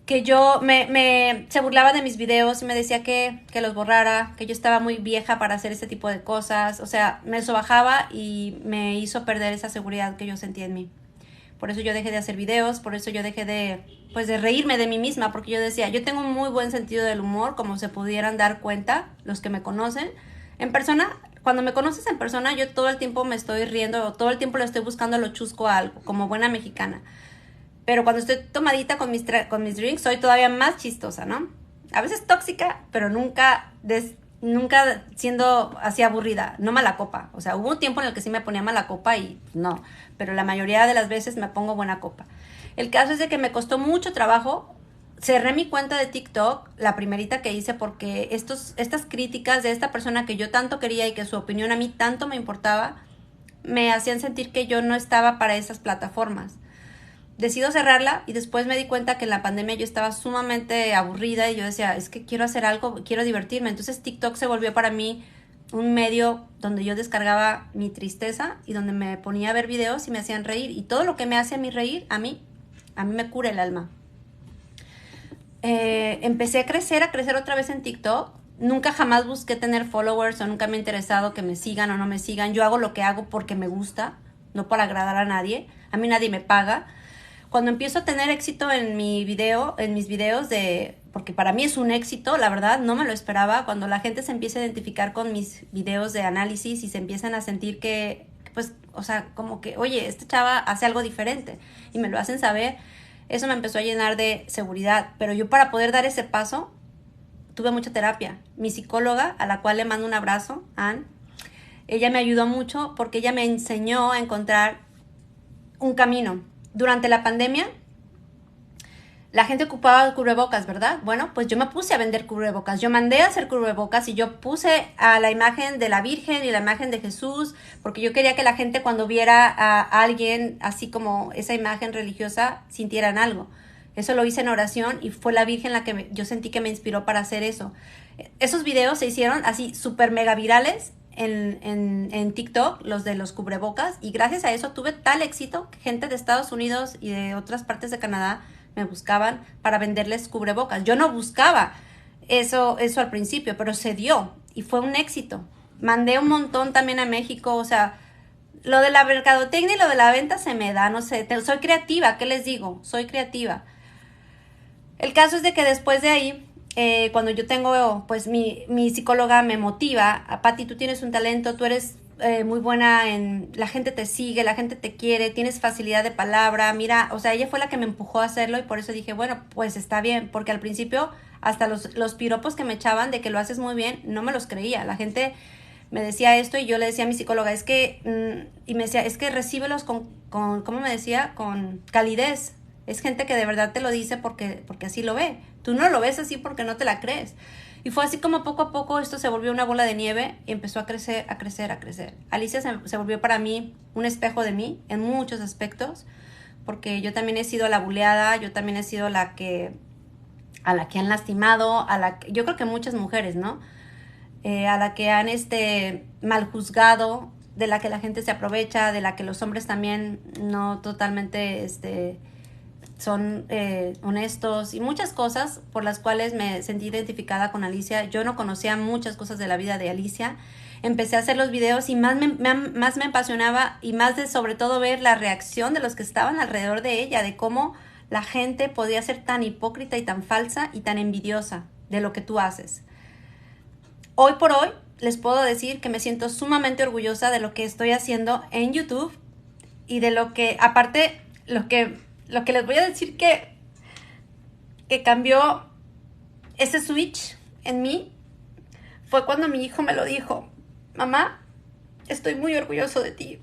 que yo se burlaba de mis videos y me decía que los borrara, que yo estaba muy vieja para hacer ese tipo de cosas. O sea, me sobajaba y me hizo perder esa seguridad que yo sentía en mí. Por eso yo dejé de hacer videos, por eso yo dejé de reírme de mí misma, porque yo decía, yo tengo un muy buen sentido del humor, como se pudieran dar cuenta los que me conocen. En persona, cuando me conoces en persona, yo todo el tiempo me estoy riendo, todo el tiempo le estoy buscando lo chusco a algo, como buena mexicana. Pero cuando estoy tomadita con mis drinks, soy todavía más chistosa, ¿no? A veces tóxica, pero nunca siendo así aburrida, no mala copa. O sea, hubo un tiempo en el que sí me ponía mala copa y no, pero la mayoría de las veces me pongo buena copa. El caso es de que me costó mucho trabajo. Cerré mi cuenta de TikTok, la primerita que hice, porque estas críticas de esta persona que yo tanto quería y que su opinión a mí tanto me importaba, me hacían sentir que yo no estaba para esas plataformas. Decido cerrarla y después me di cuenta que en la pandemia yo estaba sumamente aburrida y yo decía, es que quiero hacer algo, quiero divertirme. Entonces TikTok se volvió para mí un medio donde yo descargaba mi tristeza y donde me ponía a ver videos y me hacían reír. Y todo lo que me hace a mí reír, a mí me cura el alma. Empecé a crecer otra vez en TikTok. Nunca jamás busqué tener followers o nunca me ha interesado que me sigan o no me sigan. Yo hago lo que hago porque me gusta, no para agradar a nadie. A mí nadie me paga. Cuando empiezo a tener éxito en mis videos porque para mí es un éxito, la verdad, no me lo esperaba, cuando la gente se empieza a identificar con mis videos de análisis y se empiezan a sentir pues, o sea, como que, oye, esta chava hace algo diferente y me lo hacen saber, eso me empezó a llenar de seguridad, pero yo para poder dar ese paso, tuve mucha terapia. Mi psicóloga, a la cual le mando un abrazo, Ann, ella me ayudó mucho porque ella me enseñó a encontrar un camino. Durante la pandemia, la gente ocupaba cubrebocas, ¿verdad? Bueno, pues yo me puse a vender cubrebocas. Yo mandé a hacer cubrebocas y yo puse a la imagen de la Virgen y la imagen de Jesús, porque yo quería que la gente cuando viera a alguien así como esa imagen religiosa sintieran algo. Eso lo hice en oración y fue la Virgen la que yo sentí que me inspiró para hacer eso. Esos videos se hicieron así súper mega virales en TikTok, los de los cubrebocas, y gracias a eso tuve tal éxito que gente de Estados Unidos y de otras partes de Canadá me buscaban para venderles cubrebocas. Yo no buscaba eso al principio, pero se dio y fue un éxito. Mandé un montón también a México, o sea, lo de la mercadotecnia y lo de la venta se me da, no sé, soy creativa, ¿qué les digo? Soy creativa. El caso es de que después de ahí, cuando yo tengo, pues mi psicóloga me motiva, a Pati, tú tienes un talento, tú eres muy buena en, la gente te sigue, la gente te quiere, tienes facilidad de palabra, mira, o sea, ella fue la que me empujó a hacerlo y por eso dije, bueno, pues está bien, porque al principio hasta los piropos que me echaban de que lo haces muy bien, no me los creía, la gente me decía esto y yo le decía a mi psicóloga, es que, y me decía, es que recíbelos ¿cómo me decía? Con calidez, es gente que de verdad te lo dice porque así lo ve, tú no lo ves así porque no te la crees. Y fue así como poco a poco esto se volvió una bola de nieve y empezó a crecer, a crecer, a crecer. Alicia se volvió para mí un espejo de mí en muchos aspectos, porque yo también he sido la buleada, yo también he sido a la que han lastimado, yo creo que muchas mujeres, ¿no? A la que han mal juzgado, de la que la gente se aprovecha, de la que los hombres también no totalmente son honestos y muchas cosas por las cuales me sentí identificada con Alicia. Yo no conocía muchas cosas de la vida de Alicia. Empecé a hacer los videos y más me apasionaba y más de sobre todo ver la reacción de los que estaban alrededor de ella, de cómo la gente podía ser tan hipócrita y tan falsa y tan envidiosa de lo que tú haces. Hoy por hoy les puedo decir que me siento sumamente orgullosa de lo que estoy haciendo en YouTube y de lo que, aparte, lo que les voy a decir que cambió ese switch en mí fue cuando mi hijo me lo dijo. Mamá, estoy muy orgulloso de ti.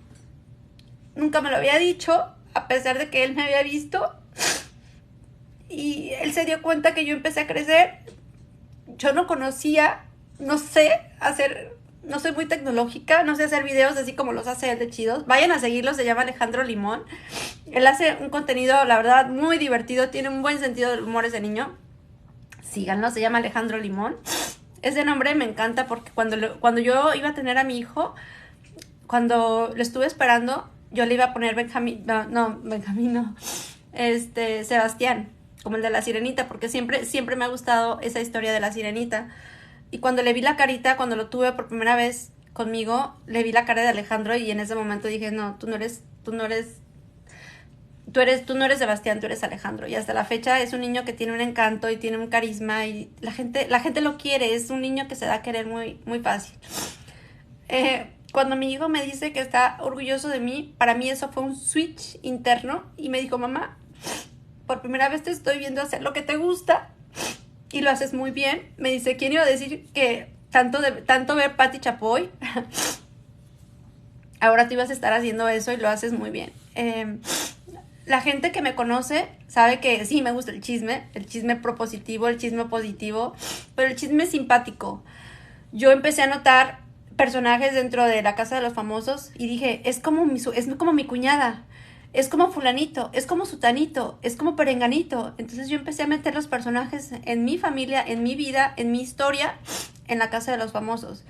Nunca me lo había dicho, a pesar de que él me había visto. Y él se dio cuenta que yo empecé a crecer. Yo no conocía, no sé hacer, no soy muy tecnológica, no sé hacer videos así como los hace él de chidos. Vayan a seguirlo, se llama Alejandro Limón. Él hace un contenido, la verdad, muy divertido, tiene un buen sentido del humor ese niño. Síganlo, se llama Alejandro Limón. Ese nombre me encanta porque cuando yo iba a tener a mi hijo, cuando lo estuve esperando, yo le iba a poner Benjamín, Sebastián, como el de la Sirenita, porque siempre me ha gustado esa historia de la Sirenita. Y cuando le vi la carita, cuando lo tuve por primera vez conmigo, le vi la cara de Alejandro y en ese momento dije, no, tú no eres Sebastián, tú eres Alejandro. Y hasta la fecha es un niño que tiene un encanto y tiene un carisma y la gente lo quiere, es un niño que se da a querer muy, muy fácil. Cuando mi hijo me dice que está orgulloso de mí, para mí eso fue un switch interno y me dijo, mamá, por primera vez te estoy viendo hacer lo que te gusta y lo haces muy bien. Me dice, ¿quién iba a decir que tanto ver Pati Chapoy, ahora tú ibas a estar haciendo eso y lo haces muy bien? La gente que me conoce sabe que sí me gusta el chisme propositivo, el chisme positivo, pero el chisme simpático. Yo empecé a notar personajes dentro de la Casa de los Famosos y dije, es como mi cuñada, es como fulanito, es como sutanito, es como perenganito. Entonces yo empecé a meter los personajes en mi familia, en mi vida, en mi historia, en la Casa de los Famosos.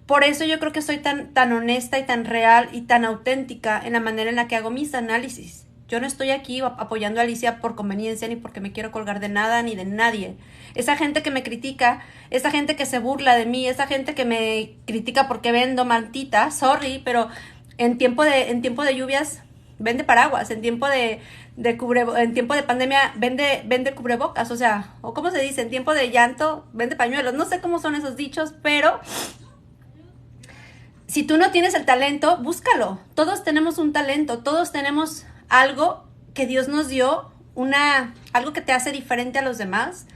Por eso yo creo que soy tan honesta y tan real y tan auténtica en la manera en la que hago mis análisis. Yo no estoy aquí apoyando a Alicia por conveniencia, ni porque me quiero colgar de nada, ni de nadie. Esa gente que me critica, esa gente que se burla de mí, esa gente que me critica porque vendo mantita, sorry, pero en tiempo de lluvias vende paraguas, en tiempo de pandemia vende cubrebocas, o sea, o cómo se dice, en tiempo de llanto vende pañuelos. No sé cómo son esos dichos, pero si tú no tienes el talento, búscalo. Todos tenemos un talento, todos tenemos algo que Dios nos dio, algo que te hace diferente a los demás.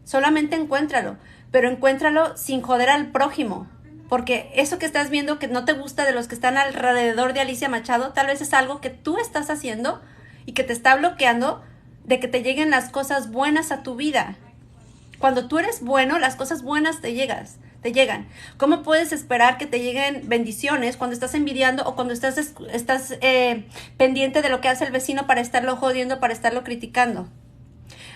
Solamente encuéntralo, pero encuéntralo sin joder al prójimo, porque eso que estás viendo que no te gusta de los que están alrededor de Alicia Machado, tal vez es algo que tú estás haciendo y que te está bloqueando de que te lleguen las cosas buenas a tu vida. Cuando tú eres bueno, las cosas buenas te llegan. ¿Cómo puedes esperar que te lleguen bendiciones cuando estás envidiando o cuando estás pendiente de lo que hace el vecino para estarlo jodiendo, para estarlo criticando?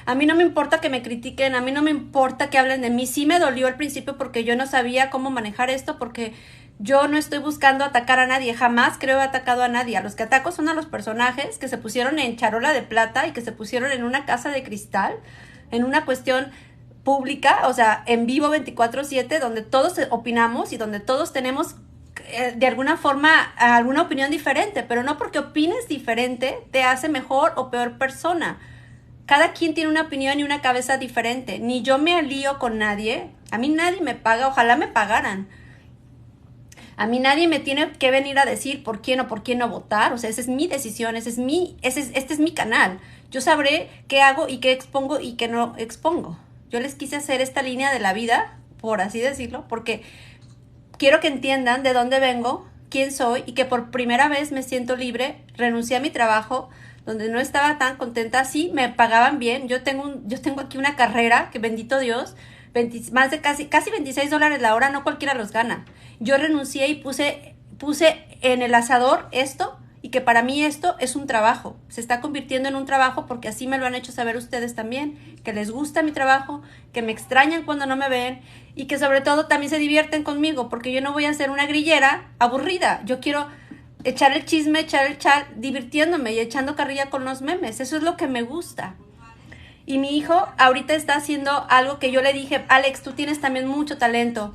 A mí no me importa que me critiquen, a mí no me importa que hablen de mí. Sí me dolió al principio porque yo no sabía cómo manejar esto, porque yo no estoy buscando atacar a nadie, jamás creo he atacado a nadie. A los que ataco son a los personajes que se pusieron en charola de plata y que se pusieron en una casa de cristal, en una cuestión pública, o sea, en vivo 24/7, donde todos opinamos y donde todos tenemos de alguna forma alguna opinión diferente, pero no porque opines diferente te hace mejor o peor persona. Cada quien tiene una opinión y una cabeza diferente. Ni yo me alío con nadie. A mí nadie me paga. Ojalá me pagaran. A mí nadie me tiene que venir a decir por quién o por quién no votar. O sea, esa es mi decisión, este es mi canal. Yo sabré qué hago y qué expongo y qué no expongo. Yo les quise hacer esta línea de la vida, por así decirlo, porque quiero que entiendan de dónde vengo, quién soy y que por primera vez me siento libre. Renuncié a mi trabajo donde no estaba tan contenta. Sí, me pagaban bien. Yo tengo aquí una carrera que, bendito Dios, más de casi $26 la hora, no cualquiera los gana. Yo renuncié y puse en el asador esto, y que para mí esto es un trabajo. Se está convirtiendo en un trabajo porque así me lo han hecho saber ustedes también, que les gusta mi trabajo, que me extrañan cuando no me ven y que sobre todo también se divierten conmigo, porque yo no voy a ser una grillera aburrida. Yo quiero echar el chisme, echar el chat, divirtiéndome y echando carrilla con los memes. Eso es lo que me gusta. Y mi hijo ahorita está haciendo algo que yo le dije: Alex, tú tienes también mucho talento.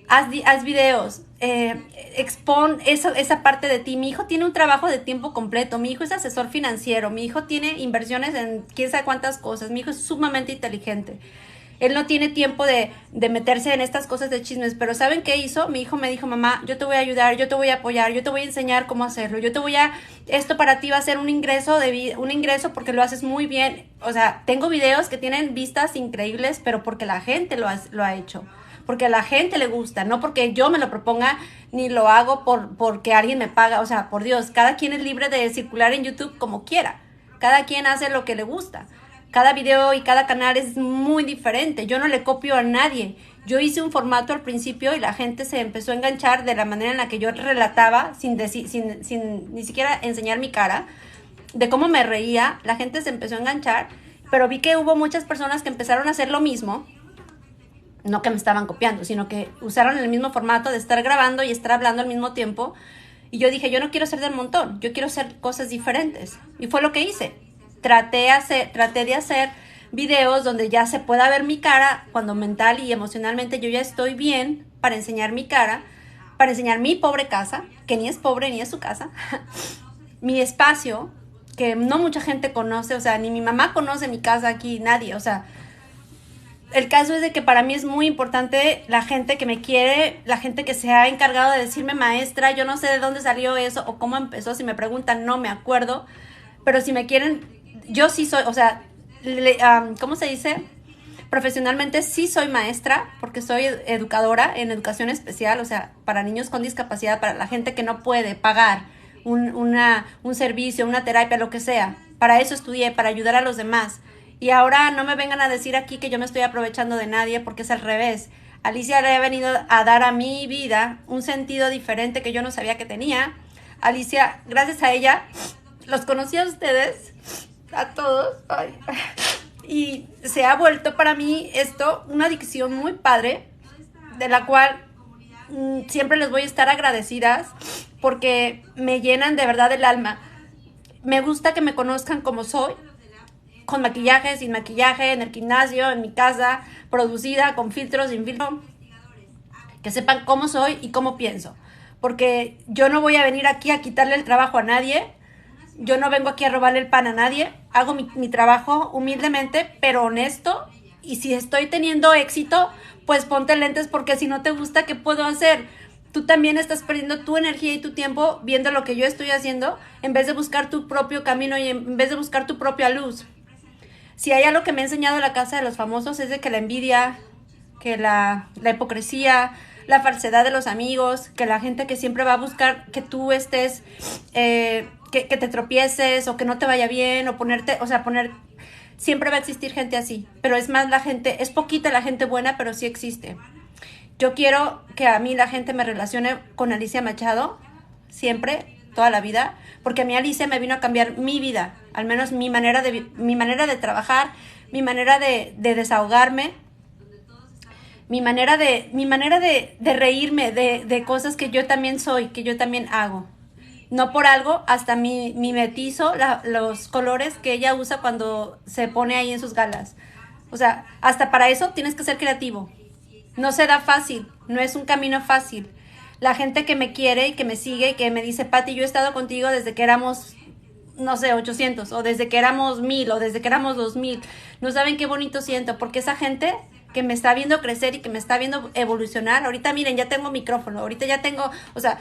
Haz videos, expon esa parte de ti. Mi hijo tiene un trabajo de tiempo completo. Mi hijo es asesor financiero. Mi hijo tiene inversiones en quién sabe cuántas cosas. Mi hijo es sumamente inteligente. Él no tiene tiempo de meterse en estas cosas de chismes, pero ¿saben qué hizo? Mi hijo me dijo: mamá, yo te voy a ayudar, yo te voy a apoyar, yo te voy a enseñar cómo hacerlo, esto para ti va a ser un ingreso porque lo haces muy bien. O sea, tengo videos que tienen vistas increíbles, pero porque la gente lo ha hecho, porque a la gente le gusta, no porque yo me lo proponga, ni lo hago porque alguien me paga. O sea, por Dios, cada quien es libre de circular en YouTube como quiera, cada quien hace lo que le gusta. Cada video y cada canal es muy diferente. Yo no le copio a nadie. Yo hice un formato al principio y la gente se empezó a enganchar de la manera en la que yo relataba, sin ni siquiera enseñar mi cara, de cómo me reía. La gente se empezó a enganchar, pero vi que hubo muchas personas que empezaron a hacer lo mismo. No que me estaban copiando, sino que usaron el mismo formato de estar grabando y estar hablando al mismo tiempo. Y yo dije: yo no quiero ser del montón, yo quiero hacer cosas diferentes. Y fue lo que hice. Traté de hacer videos donde ya se pueda ver mi cara, cuando mental y emocionalmente yo ya estoy bien, para enseñar mi cara, para enseñar mi pobre casa, que ni es pobre ni es su casa, mi espacio, que no mucha gente conoce. O sea, ni mi mamá conoce mi casa aquí, nadie. O sea, el caso es de que para mí es muy importante la gente que me quiere, la gente que se ha encargado de decirme maestra. Yo no sé de dónde salió eso o cómo empezó. Si me preguntan, no me acuerdo. Pero si me quieren, yo sí soy, o sea, ¿cómo se dice? Profesionalmente sí soy maestra, porque soy educadora en educación especial, o sea, para niños con discapacidad, para la gente que no puede pagar un servicio, una terapia, lo que sea. Para eso estudié, para ayudar a los demás. Y ahora no me vengan a decir aquí que yo me estoy aprovechando de nadie, porque es al revés. Alicia le ha venido a dar a mi vida un sentido diferente que yo no sabía que tenía. Alicia, gracias a ella, los conocí a ustedes, a todos, y se ha vuelto para mí esto una adicción muy padre, de la cual siempre les voy a estar agradecidas, porque me llenan de verdad el alma. Me gusta que me conozcan como soy, con maquillaje, sin maquillaje, en el gimnasio, en mi casa, producida, con filtros, sin filtro, que sepan cómo soy y cómo pienso, porque yo no voy a venir aquí a quitarle el trabajo a nadie. Yo no vengo aquí a robarle el pan a nadie. Hago mi trabajo humildemente, pero honesto. Y si estoy teniendo éxito, pues ponte lentes, porque si no te gusta, ¿qué puedo hacer? Tú también estás perdiendo tu energía y tu tiempo viendo lo que yo estoy haciendo, en vez de buscar tu propio camino y en vez de buscar tu propia luz. Si hay algo que me ha enseñado la Casa de los Famosos, es de que la envidia, que la hipocresía, la falsedad de los amigos, que la gente que siempre va a buscar que tú estés, que te tropieces o que no te vaya bien o siempre va a existir gente así. Pero es más, es poquita la gente buena, pero sí existe. Yo quiero que a mí la gente me relacione con Alicia Machado, siempre, toda la vida, porque a mí Alicia me vino a cambiar mi vida, al menos mi manera de trabajar, mi manera de desahogarme, mi manera de reírme de cosas que yo también soy, que yo también hago. No por algo, hasta mi metizo, los colores que ella usa cuando se pone ahí en sus galas. O sea, hasta para eso tienes que ser creativo. No se da fácil, no es un camino fácil. La gente que me quiere y que me sigue y que me dice: Pati, yo he estado contigo desde que éramos, no sé, 800, o desde que éramos 1000, o desde que éramos 2000. No saben qué bonito siento, porque esa gente que me está viendo crecer y que me está viendo evolucionar. Ahorita miren, ya tengo micrófono, ahorita ya tengo, o sea,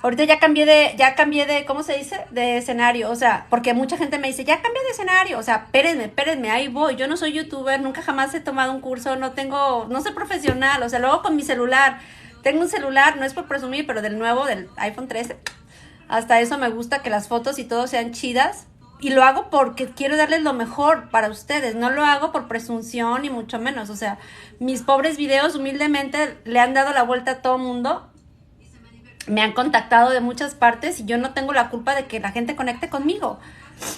ahorita ya cambié de, ¿cómo se dice? De escenario, o sea, porque mucha gente me dice, ya cambié de escenario, o sea, espérenme, ahí voy. Yo no soy youtuber, nunca jamás he tomado un curso, no soy profesional, o sea, lo hago con mi celular. Tengo un celular, no es por presumir, pero del nuevo, del iPhone 13. Hasta eso me gusta que las fotos y todo sean chidas. Y lo hago porque quiero darles lo mejor para ustedes. No lo hago por presunción ni mucho menos. O sea, mis pobres videos humildemente le han dado la vuelta a todo mundo. Me han contactado de muchas partes y yo no tengo la culpa de que la gente conecte conmigo.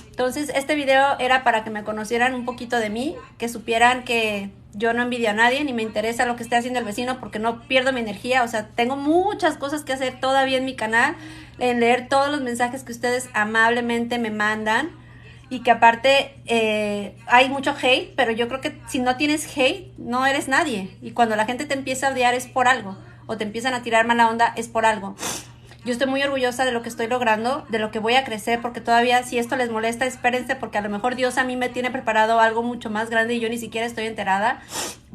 Entonces, este video era para que me conocieran un poquito de mí, que supieran que yo no envidio a nadie, ni me interesa lo que esté haciendo el vecino porque no pierdo mi energía. O sea, tengo muchas cosas que hacer todavía en mi canal, en leer todos los mensajes que ustedes amablemente me mandan. Y que aparte hay mucho hate, pero yo creo que si no tienes hate, no eres nadie. Y cuando la gente te empieza a odiar es por algo, o te empiezan a tirar mala onda es por algo. Yo estoy muy orgullosa de lo que estoy logrando, de lo que voy a crecer, porque todavía si esto les molesta, espérense, porque a lo mejor Dios a mí me tiene preparado algo mucho más grande y yo ni siquiera estoy enterada,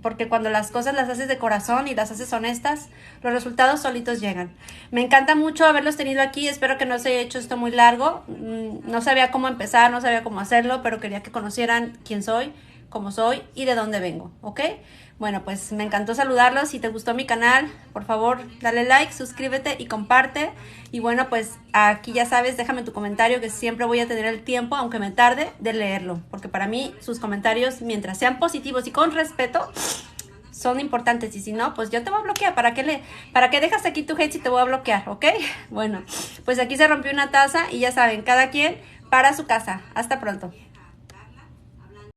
porque cuando las cosas las haces de corazón y las haces honestas, los resultados solitos llegan. Me encanta mucho haberlos tenido aquí, espero que no se haya hecho esto muy largo, no sabía cómo empezar, no sabía cómo hacerlo, pero quería que conocieran quién soy, cómo soy y de dónde vengo, ¿ok? Bueno, pues me encantó saludarlos. Si te gustó mi canal, por favor, dale like, suscríbete y comparte. Y bueno, pues aquí ya sabes, déjame tu comentario que siempre voy a tener el tiempo, aunque me tarde, de leerlo. Porque para mí sus comentarios, mientras sean positivos y con respeto, son importantes. Y si no, pues yo te voy a bloquear. ¿Para qué dejas aquí tu hate si te voy a bloquear? ¿Ok? Bueno, pues aquí se rompió una taza y ya saben, cada quien para su casa. Hasta pronto.